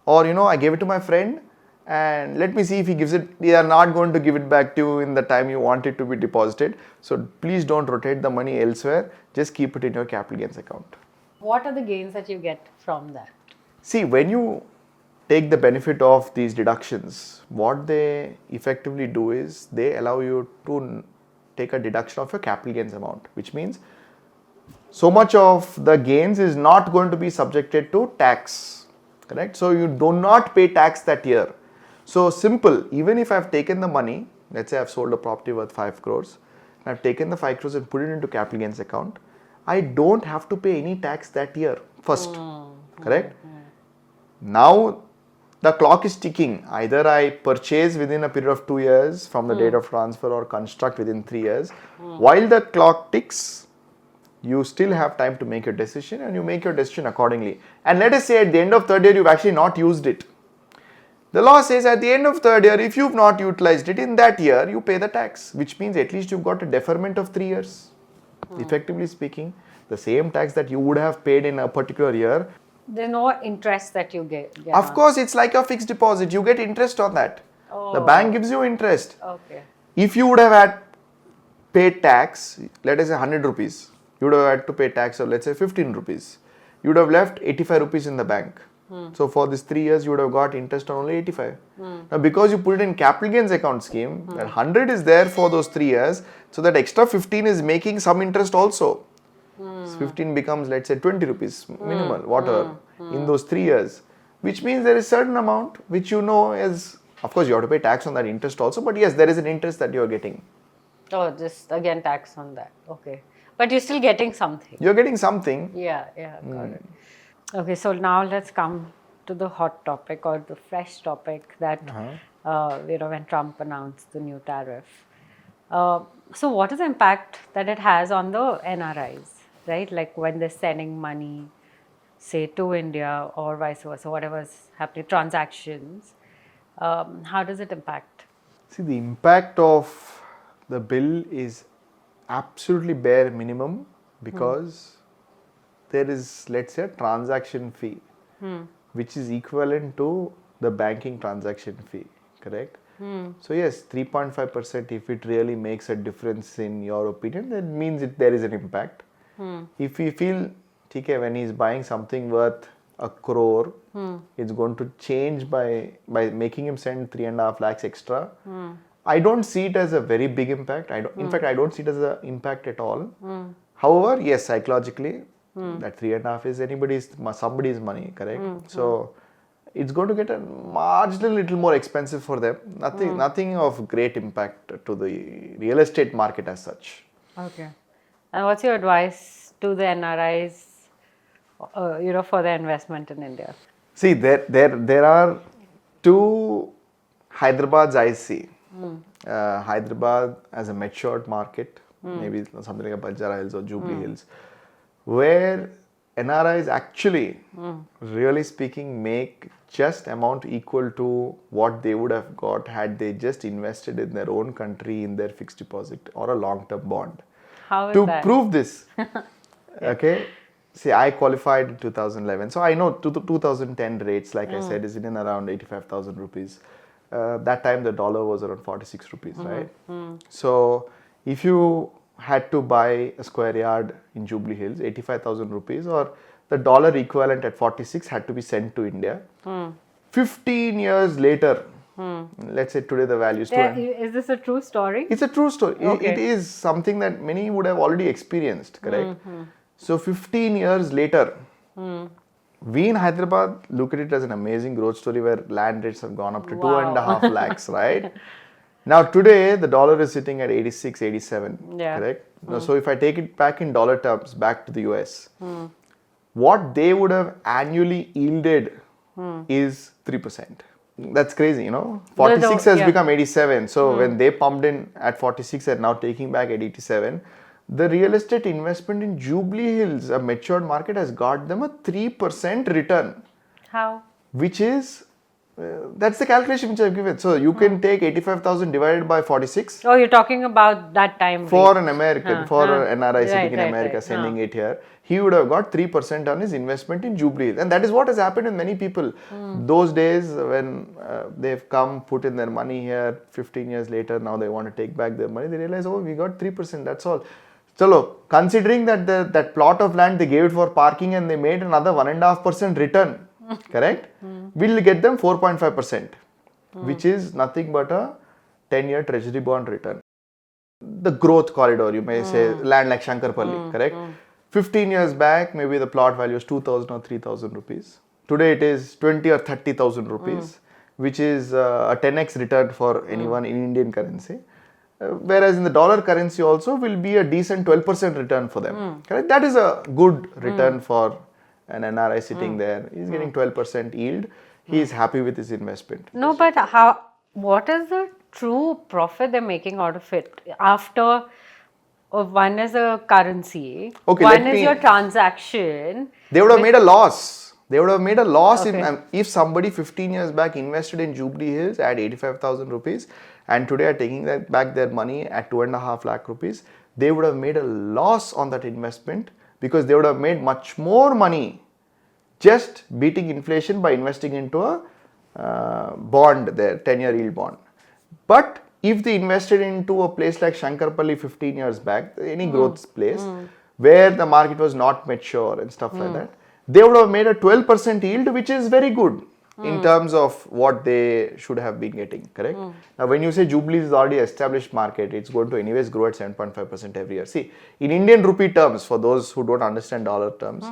Or, I gave it to my friend and let me see if he gives it. They are not going to give it back to you in the time you want it to be deposited. So please don't rotate the money elsewhere. Just keep it in your capital gains account. What are the gains that you get from that? See, when you take the benefit of these deductions, what they effectively do is they allow you to take a deduction of your capital gains amount, which means so much of the gains is not going to be subjected to tax, correct? So you do not pay tax that year. So simple, even if I've taken the money, let's say I've sold a property worth 5 crores, and I've taken the 5 crores and put it into capital gains account, I don't have to pay any tax that year first, correct? Now the clock is ticking. Either I purchase within a period of 2 years from the date of transfer or construct within 3 years. While the clock ticks, you still have time to make your decision and you make your decision accordingly. And let us say at the end of 3rd year, you've actually not used it. The law says at the end of 3rd year, if you've not utilized it in that year, you pay the tax, which means at least you've got a deferment of 3 years. Effectively speaking, the same tax that you would have paid in a particular year. There's no interest that you get Of course, it's like a fixed deposit. You get interest on that. The bank gives you interest. Okay. If you would have had paid tax, let us say 100 rupees, you would have had to pay tax of let's say 15 rupees. You would have left 85 rupees in the bank. So for these 3 years, you would have got interest on only 85. Now because you put it in capital gains account scheme, that 100 is there for those 3 years, so that extra 15 is making some interest also. So 15 becomes let's say 20 rupees minimal, whatever, in those 3 years. Which means there is certain amount which you know is, of course you have to pay tax on that interest also, but yes, there is an interest that you are getting. Oh, just again tax on that. Okay. But you're still getting something. You're getting something. Yeah, got it. Okay, so now let's come to the hot topic or the fresh topic that, when Trump announced the new tariff. So what is the impact that it has on the NRIs, right? Like when they're sending money, say to India or vice versa, whatever's happening, transactions, how does it impact? See, the impact of the bill is absolutely bare minimum because there is, let's say, a transaction fee, which is equivalent to the banking transaction fee, correct? So yes, 3.5%, if it really makes a difference in your opinion, that means there is an impact. If we feel, TK, when he's buying something worth 1 crore, it's going to change by making him send 3.5 lakhs extra. I don't see it as a very big impact. In fact, I don't see it as an impact at all. However, yes, psychologically, that 3.5 is somebody's money, correct? So it's going to get a marginal little more expensive for them. Nothing of great impact to the real estate market as such. Okay. And what's your advice to the NRIs, for their investment in India? See, there are two Hyderabad's I see. Hyderabad as a matured market, maybe something like a Banjara Hills or Jubilee Hills, where NRIs actually, really speaking, make just amount equal to what they would have got had they just invested in their own country in their fixed deposit or a long-term bond. How is to that? prove this, okay, see, I qualified in 2011, so I know 2010 rates, like I said, is in and around 85,000 rupees. That time the dollar was around 46 rupees, right? So if you had to buy a square yard in Jubilee Hills, 85,000 rupees, or the dollar equivalent at 46 had to be sent to India. 15 years later, let's say today the value is Is this a true story? It's a true story. Okay. It is something that many would have already experienced, correct? So 15 years later, we in Hyderabad look at it as an amazing growth story where land rates have gone up to 2.5 lakhs, right? Now today the dollar is sitting at 86, 87, correct? Now, so if I take it back in dollar terms, back to the US, what they would have annually yielded is 3%. That's crazy, 46 has become 87. So when they pumped in at 46 and now taking back at 87, the real estate investment in Jubilee Hills, a matured market, has got them a 3% return. How? Which is, that's the calculation which I've given. So you can take 85,000 divided by 46. Oh, you're talking about that time. For an American, for an NRI sitting in America, sending it here, he would have got 3% on his investment in Jubilee Hills. And that is what has happened with many people. Those days when they've come, put in their money here, 15 years later, now they want to take back their money, they realize, oh, we got 3%, that's all. So, considering that that plot of land they gave it for parking and they made another 1.5% return, correct? We'll get them 4.5%, which is nothing but a 10-year Treasury bond return. The growth corridor, you may say, land like Shankarpalli, correct? 15 years back, maybe the plot value is 2,000 or 3,000 rupees. Today it is 20 or 30,000 rupees, which is a 10x return for anyone in Indian currency. Whereas in the dollar currency also will be a decent 12% return for them. Correct? That is a good return for an NRI sitting there. He's getting 12% yield. He is happy with his investment. No, but what is the true profit they're making out of it? After one is a currency, one is your transaction. They would have made a loss. They would have made a loss if somebody 15 years back invested in Jubilee Hills at 85,000 rupees and today are taking back their money at 2.5 lakh rupees. They would have made a loss on that investment because they would have made much more money just beating inflation by investing into a bond there, 10-year yield bond. But if they invested into a place like Shankarpalli 15 years back, any growth place, where the market was not mature and stuff like that, they would have made a 12% yield, which is very good in terms of what they should have been getting, correct? Now, when you say Jubilee is already established market, it's going to anyways grow at 7.5% every year. See, in Indian rupee terms, for those who don't understand dollar terms,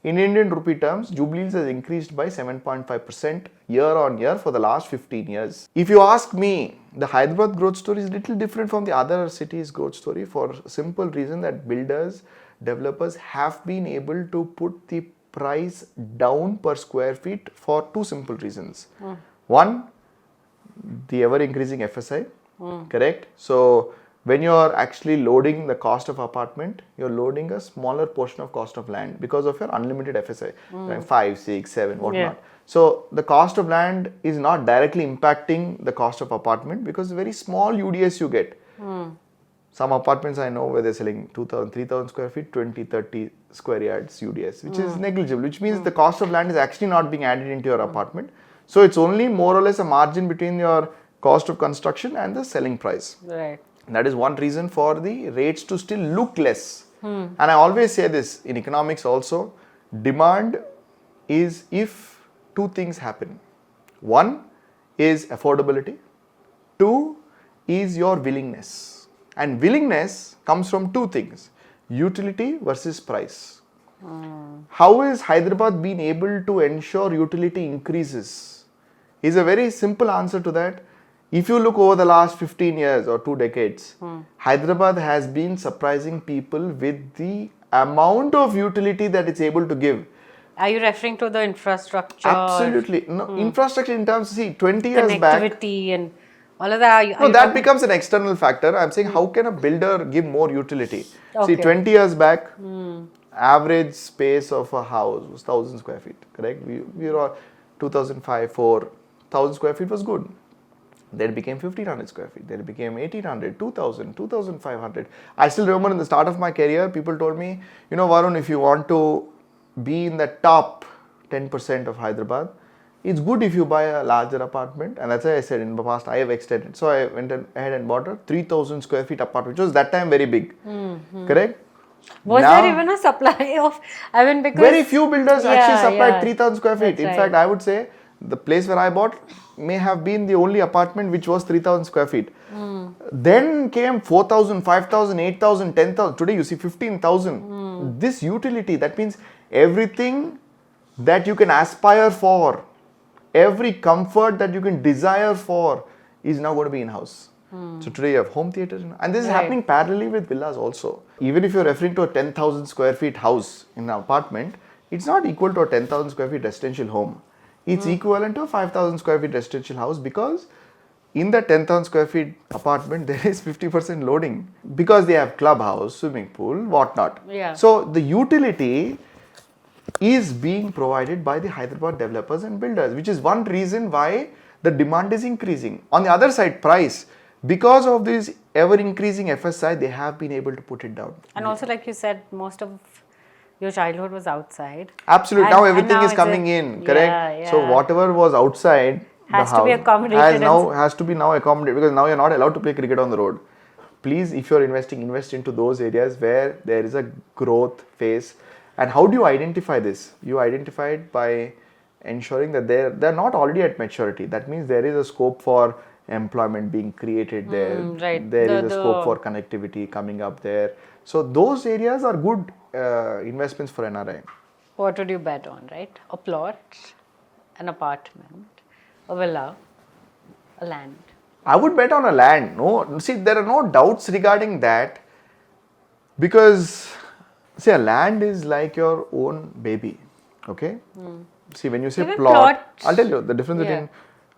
in Indian rupee terms, Jubilees has increased by 7.5% year on year for the last 15 years. If you ask me, the Hyderabad growth story is a little different from the other cities' growth story for a simple reason that builders, developers have been able to put the price down per square feet for two simple reasons. One, the ever increasing FSI, correct? So when you are actually loading the cost of apartment, you're loading a smaller portion of cost of land because of your unlimited FSI, like 5, 6, 7, whatnot. Yeah. So the cost of land is not directly impacting the cost of apartment because very small UDS you get. Some apartments I know where they're selling 2,000, 3,000 square feet, 20, 30 square yards UDS, which is negligible, which means the cost of land is actually not being added into your apartment. So it's only more or less a margin between your cost of construction and the selling price. Right. That is one reason for the rates to still look less. And I always say this in economics also, demand is if two things happen. One is affordability. Two is your willingness. And willingness comes from two things, utility versus price. How is Hyderabad been able to ensure utility increases? Is a very simple answer to that. If you look over the last 15 years or 2 decades, Hyderabad has been surprising people with the amount of utility that it's able to give. Are you referring to the infrastructure? Absolutely. No, infrastructure in terms, see, 20 years back. Connectivity and all of that. No, that becomes an external factor. I'm saying how can a builder give more utility? Okay. See, 20 years back, average space of a house was 1,000 square feet, correct? We were 2005, 4, 1,000 square feet was good. Then it became 1,500 square feet. Then it became 1,800, 2,000, 2,500. I still remember in the start of my career, people told me, you know, Varun, if you want to be in the top 10% of Hyderabad, it's good if you buy a larger apartment. And that's why I said in the past, I have extended. So I went ahead and bought a 3,000 square feet apartment, which was that time very big. Correct? Was Now, there even a supply of, I mean, because... very few builders actually supplied 3,000 square feet. That's In right. fact, I would say the place where I bought may have been the only apartment which was 3,000 square feet. Then came 4,000, 5,000, 8,000, 10,000. Today you see 15,000. This utility, that means everything that you can aspire for, every comfort that you can desire for is now going to be in-house. So today you have home theaters, and this is happening parallelly with villas also. Even if you're referring to a 10,000 square feet house in an apartment, it's not equal to a 10,000 square feet residential home. It's equivalent to a 5,000 square feet residential house because in the 10,000 square feet apartment, there is 50% loading because they have clubhouse, swimming pool, whatnot. Yeah. So the utility is being provided by the Hyderabad developers and builders, which is one reason why the demand is increasing. On the other side, price, because of this ever increasing FSI, they have been able to put it down. And also, like you said, most of your childhood was outside. Absolutely. And- now and everything now is it's coming a- in, correct? Yeah, So yeah. whatever was outside Has the to be house accommodated has to be now accommodated because now you're not allowed to play cricket on the road. Please, if you're investing, invest into those areas where there is a growth phase. And how do you identify this? You identify it by ensuring that they're not already at maturity. That means there is a scope for employment being created there. right. There is The- a scope for connectivity coming up there. So those areas are good investments for NRI. What would you bet on, right? A plot, an apartment, a villa, a land. I would bet on a land. No, see, there are no doubts regarding that because, see, a land is like your own baby. Okay? See, when you say Even plot, plot- I'll tell you the difference Yeah. between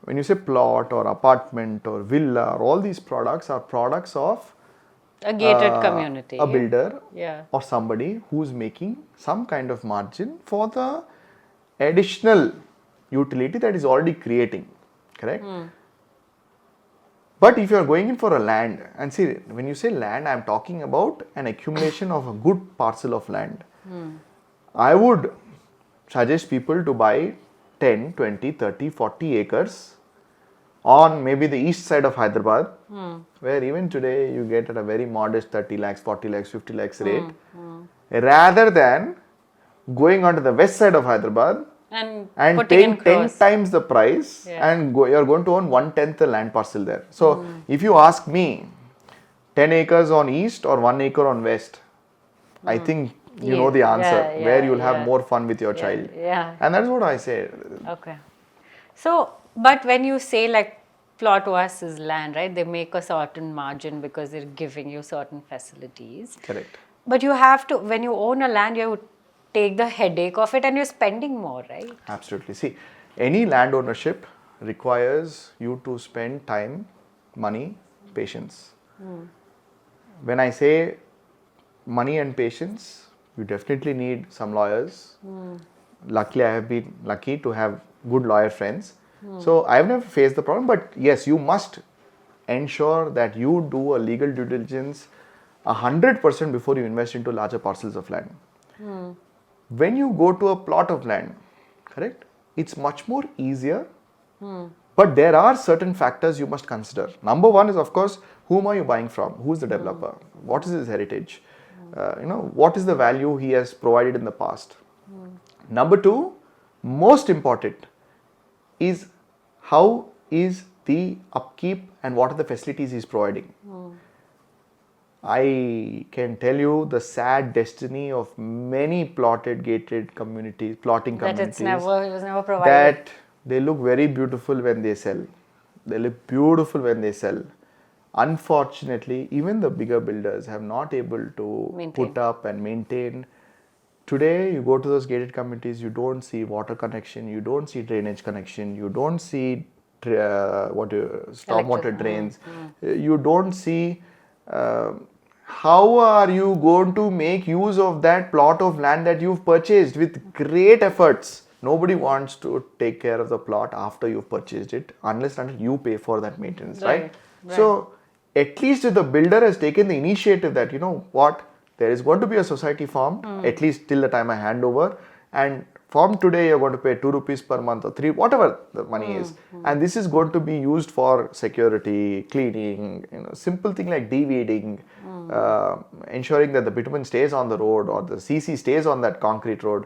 when you say plot or apartment or villa, all these products are products of A gated community. a builder Yeah. or somebody who's making some kind of margin for the additional utility that is already creating, correct? But if you are going in for a land, and see, when you say land, I am talking about an accumulation of a good parcel of land. I would suggest people to buy 10, 20, 30, 40 acres on maybe the east side of Hyderabad, where even today you get at a very modest 30 lakhs, 40 lakhs, 50 lakhs rate, rather than going onto the west side of Hyderabad And and putting in paying 10 crores. times the price, Yeah. and you're going to own 1/10 the land parcel there. So if you ask me, 10 acres on east or 1 acre on west, I think you know the answer, where you'll have more fun with your child. Yeah. And that's what I say. Okay. So, but when you say like plot versus land, right? They make a certain margin because they're giving you certain facilities. Correct. But you have to, when you own a land, you take the headache of it and you're spending more, right? Absolutely. See, any land ownership requires you to spend time, money, patience. When I say money and patience, you definitely need some lawyers. Luckily, I have been lucky to have good lawyer friends. So I've never faced the problem, but yes, you must ensure that you do a legal due diligence 100% before you invest into larger parcels of land. When you go to a plot of land, correct, it's much more easier, but there are certain factors you must consider. Number one is, of course, whom are you buying from? Who's the developer? What is his heritage? What is the value he has provided in the past? Number two, most important, is how is the upkeep and what are the facilities he's providing. I can tell you the sad destiny of many plotting communities, That it was never provided. that they look very beautiful when they sell. They look beautiful when they sell. Unfortunately, even the bigger builders have not able to put up and maintain. Today, you go to those gated communities, you don't see water connection, you don't see drainage connection, you don't see stormwater drains, you don't see how are you going to make use of that plot of land that you've purchased with great efforts. Nobody wants to take care of the plot after you've purchased it unless and until you pay for that maintenance, right? So, at least if the builder has taken the initiative that, you know what, there is going to be a society formed, at least till the time I hand over, and from today you're going to pay 2 rupees per month or 3, whatever the money is, and this is going to be used for security, cleaning, simple thing like deviating, ensuring that the bitumen stays on the road or the CC stays on that concrete road.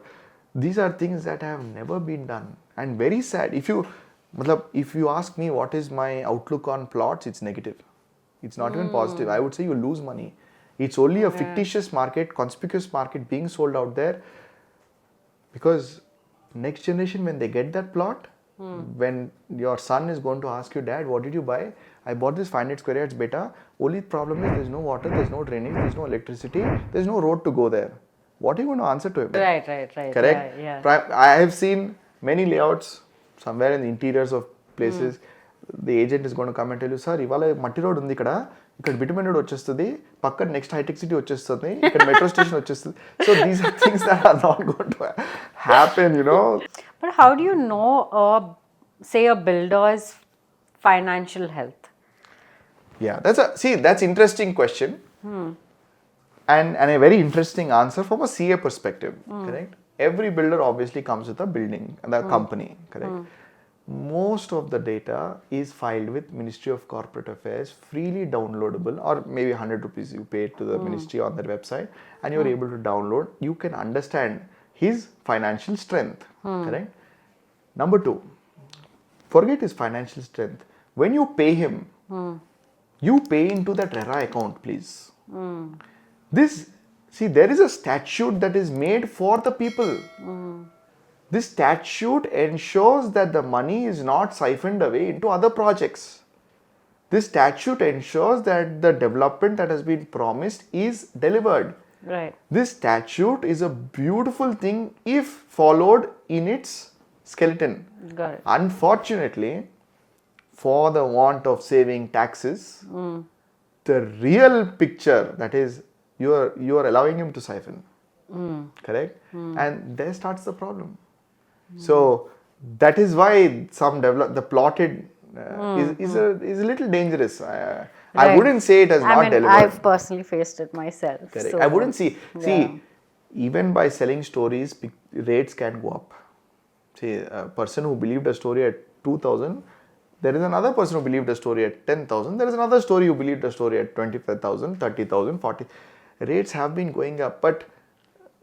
These are things that have never been done, and very sad. If you ask me what is my outlook on plots, it's negative. It's not even positive. I would say you lose money. It's only a fictitious market, conspicuous market being sold out there, because next generation, when they get that plot, when your son is going to ask you, Dad, what did you buy? I bought this 500 square yards beta. Only problem is there's no water, there's no drainage, there's no electricity, there's no road to go there. What are you going to answer to him? Right. Correct? Yeah. I have seen many layouts somewhere in the interiors of places. The agent is going to come and tell you, sir, ఇవాళ మట్టి road ఉంది ఇక్కడ bitumen road వచ్చేస్తుంది, పక్కన next hitech city వచ్చేస్తుంది, ఇక్కడ metro station వచ్చేస్తుంది. So these are things that are not going to happen, But how do you know, say, a builder's financial health? Yeah, that's interesting question. And a very interesting answer from a CA perspective, correct? Every builder obviously comes with a building and a company, correct? Most of the data is filed with Ministry of Corporate Affairs, freely downloadable, or maybe 100 rupees you pay to the ministry on their website, and you're able to download. You can understand his financial strength, correct? Number two, forget his financial strength. When you pay him, you pay into that RERA account, please. There is a statute that is made for the people. This statute ensures that the money is not siphoned away into other projects. This statute ensures that the development that has been promised is delivered. Right. This statute is a beautiful thing if followed in its skeleton. Got it. Unfortunately, for the want of saving taxes, the real picture, that is, you are allowing him to siphon. Correct? And there starts the problem. So that is why the plotted is a little dangerous. I wouldn't say it has not delivered. I've personally faced it myself. Correct. So, I wouldn't see, even by selling stories, rates can go up. See, a person who believed a story at 2,000 There is another person who believed a story at 10,000. There is another story who believed a story at 25,000, 30,000, 40. Rates have been going up. But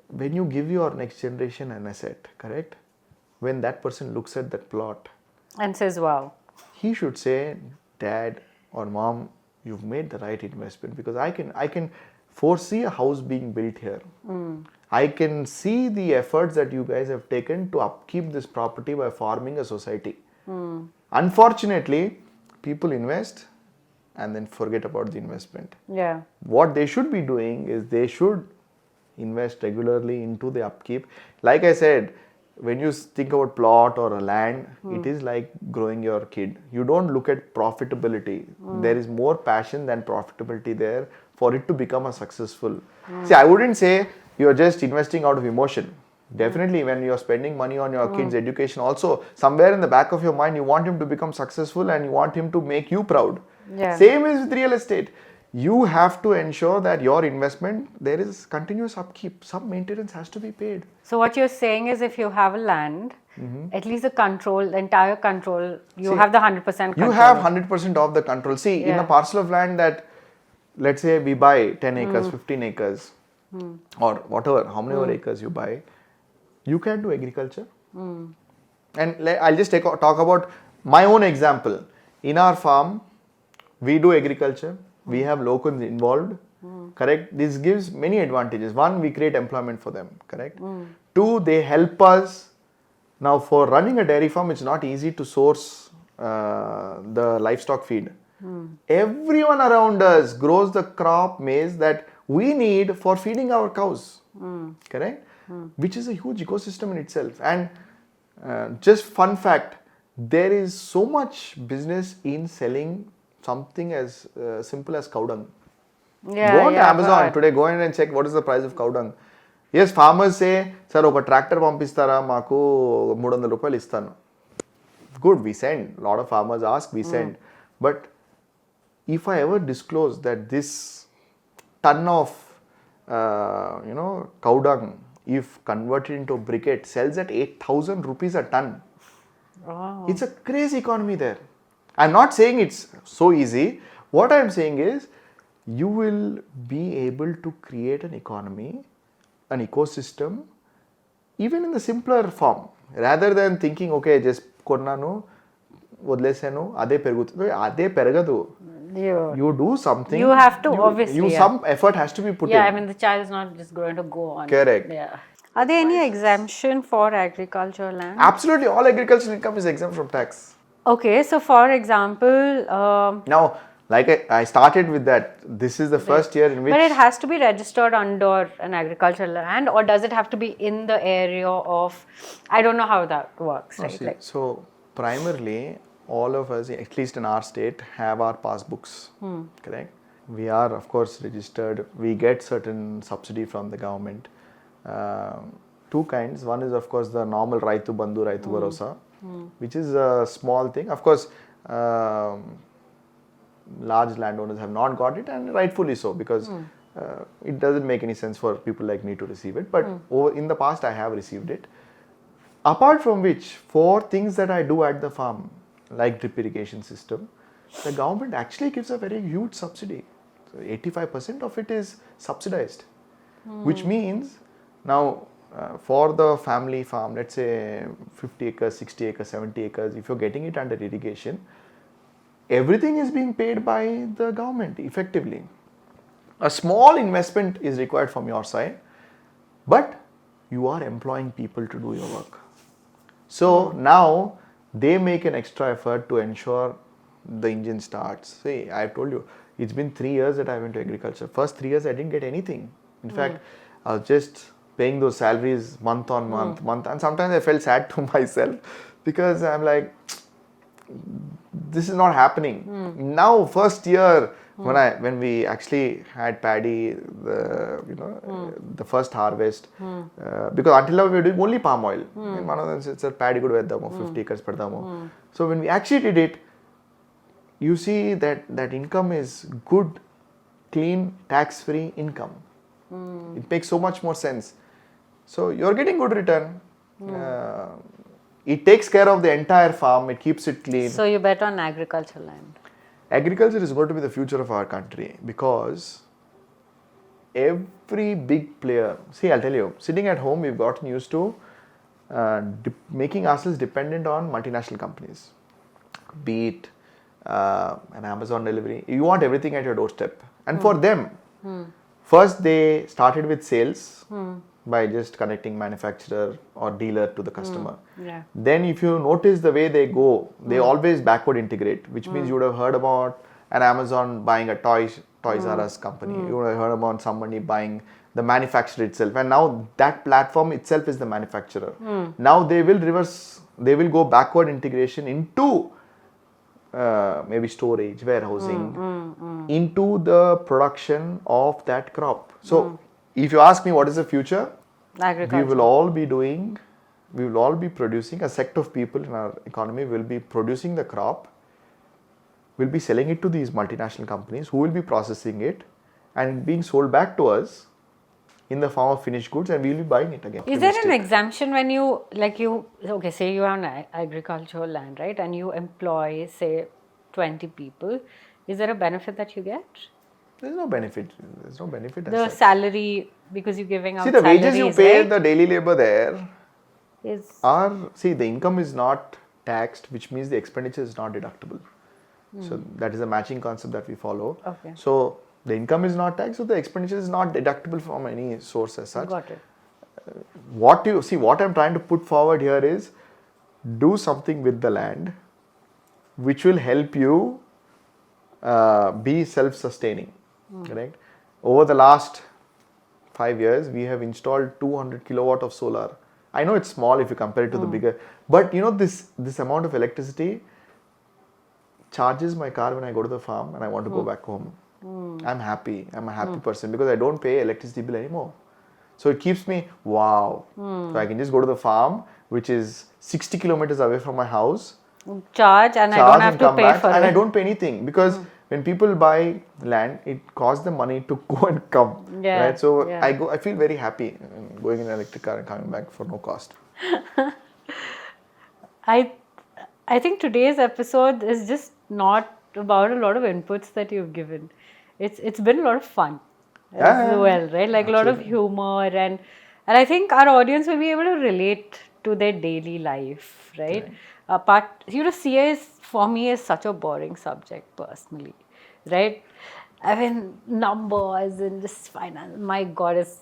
when you give your next generation an asset, correct? When that person looks at that plot and says, wow, he should say, Dad or Mom, you've made the right investment, because I can foresee a house being built here. I can see the efforts that you guys have taken to upkeep this property by forming a society. Unfortunately, people invest and then forget about the investment. Yeah. What they should be doing is they should invest regularly into the upkeep. Like I said, when you think about plot or a land, it is like growing your kid. You don't look at profitability. There is more passion than profitability there for it to become a successful. See, I wouldn't say you're just investing out of emotion. Definitely, when you're spending money on your kid's education, also somewhere in the back of your mind, you want him to become successful and you want him to make you proud. Yeah. Same is with real estate. You have to ensure that your investment, there is continuous upkeep. Some maintenance has to be paid. So what you're saying is, if you have a land, at least the entire control, you have the 100% control. You have 100% of the control. See, in a parcel of land that, let's say we buy 10 acres, 15 acres, or whatever, how many acres you buy, you can do agriculture. And I'll just talk about my own example. In our farm, we do agriculture. We have locals involved, correct? This gives many advantages. One, we create employment for them, correct? Two, they help us. Now, for running a dairy farm, it's not easy to source the livestock feed. Everyone around us grows the crop maize that we need for feeding our cows, correct? Which is a huge ecosystem in itself. And just fun fact, there is so much business in selling something as simple as cow dung. Go on to Amazon today, go in and check what is the price of cow dung. Yes, farmers say, sir, oka tractor pampistara maaku 300 rupayలు istanu. Good, we send. A lot of farmers ask, we send. But if I ever disclose that this ton of cow dung, if converted into briquette, sells at 8,000 rupees a ton. Oh. It's a crazy economy there. I'm not saying it's so easy. What I'm saying is, you will be able to create an economy, an ecosystem, even in the simpler form. Rather than thinking, okay, just konnanu, వదిలేసాను అదే పెరుగుతుంది, అదే పెరగదు. You do something. You have to, obviously. Some effort has to be put in. Yeah, I mean, the child is not just going to go on. Correct. Yeah. Are there any exemption for agricultural land? Absolutely, all agricultural income is exempt from tax. Okay, so for example... now, like I started with that, this is the first year in which... But it has to be registered under an agricultural land, or does it have to be in the area of... I don't know how that works, right? See, so, primarily, all of us, at least in our state, have our passbooks, correct? We are, of course, registered. We get certain subsidy from the government. Two kinds. One is, of course, the normal Raitu Bandhu, Raitu Bharosa, which is a small thing. Of course, large landowners have not got it, and rightfully so, because it doesn't make any sense for people like me to receive it. But in the past, I have received it. Apart from which, for things that I do at the farm, like drip irrigation system, the government actually gives a very huge subsidy. So 85% of it is subsidized, which means now for the family farm, let's say 50 acres, 60 acres, 70 acres, if you're getting it under irrigation, everything is being paid by the government effectively. A small investment is required from your side, but you are employing people to do your work. So now they make an extra effort to ensure the engine starts. See, I've told you, it's been 3 years that I went to agriculture. First 3 years I didn't get anything. In fact, I was just paying those salaries month on month, and sometimes I felt sad to myself because I'm like, this is not happening. Now, first year when we actually had paddy, the first harvest, because until now we were doing only palm oil. In one of them said, "Sir, paddy good veddamu, 50 acres pedamu." So when we actually did it, you see that income is good, clean, tax-free income. It makes so much more sense. So you're getting good return. It takes care of the entire farm. It keeps it clean. So you bet on agricultural land. Agriculture is going to be the future of our country because every big player, see, I'll tell you, sitting at home, we've gotten used to making ourselves dependent on multinational companies, be it an Amazon delivery. You want everything at your doorstep. And for them, first they started with sales by just connecting manufacturer or dealer to the customer. Yeah. Then if you notice the way they go, they always backward integrate, which means you would have heard about an Amazon buying a Toys R Us company. You would have heard about somebody buying the manufacturer itself. And now that platform itself is the manufacturer. Now they will go backward integration into maybe storage, warehousing, into the production of that crop. So if you ask me what is the future, Agriculture. we will all be producing, a sect of people in our economy will be producing the crop, will be selling it to these multinational companies who will be processing it and being sold back to us in the form of finished goods, and we will be buying it again. Is there an exemption when you, okay, say you have an agricultural land, right, and you employ, say, 20 people, is there a benefit that you get? There's no benefit. There's no benefit. The salary, because you're giving out see, the wages you pay, right? the daily labor there is see, the income is not taxed, which means the expenditure is not deductible. So that is a matching concept that we follow. Okay. So the income is not taxed, so the expenditure is not deductible from any source as such. Got it. What I'm trying to put forward here is do something with the land which will help you be self-sustaining. Correct? Over the last 5 years, we have installed 200 kilowatt of solar. I know it's small if you compare it to the bigger, but you know this amount of electricity charges my car when I go to the farm and I want to go back home. I'm happy. I'm a happy person because I don't pay electricity bill anymore. So it keeps me wow. So I can just go to the farm, which is 60 kilometers away from my house. Charge and I don't have to pay for it. And I don't pay anything because when people buy land, it costs them money to go and come. Yeah, right? So I feel very happy going in an electric car and coming back for no cost. I think today's episode is just not about a lot of inputs that you've given. It's been a lot of fun as well, right? Like a lot of humor and I think our audience will be able to relate to their daily life, right? But CA for me is such a boring subject personally, right? I mean, numbers and just finance. My God, it's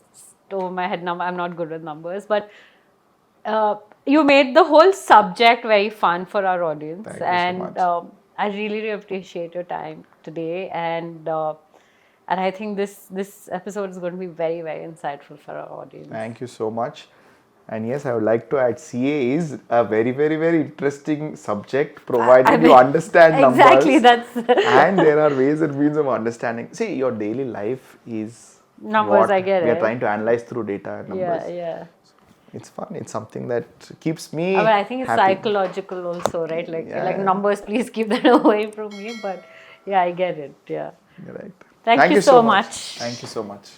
over my head. I'm not good with numbers, but you made the whole subject very fun for our audience. Thank you so much. I really appreciate your time today, and I think this episode is going to be very, very insightful for our audience. Thank you so much. And yes, I would like to add, CA is a very, very, very interesting subject, provided you understand numbers. Exactly, that's and there are ways and means of understanding. See, your daily life is numbers. What I get it. we are trying to analyze through data and numbers. Yeah. It's fun. It's something that keeps me. But I think it's happy. Psychological also, right? Like numbers, please keep that away from me. But yeah, I get it. Yeah. You're right. Thank you so much. Thank you so much.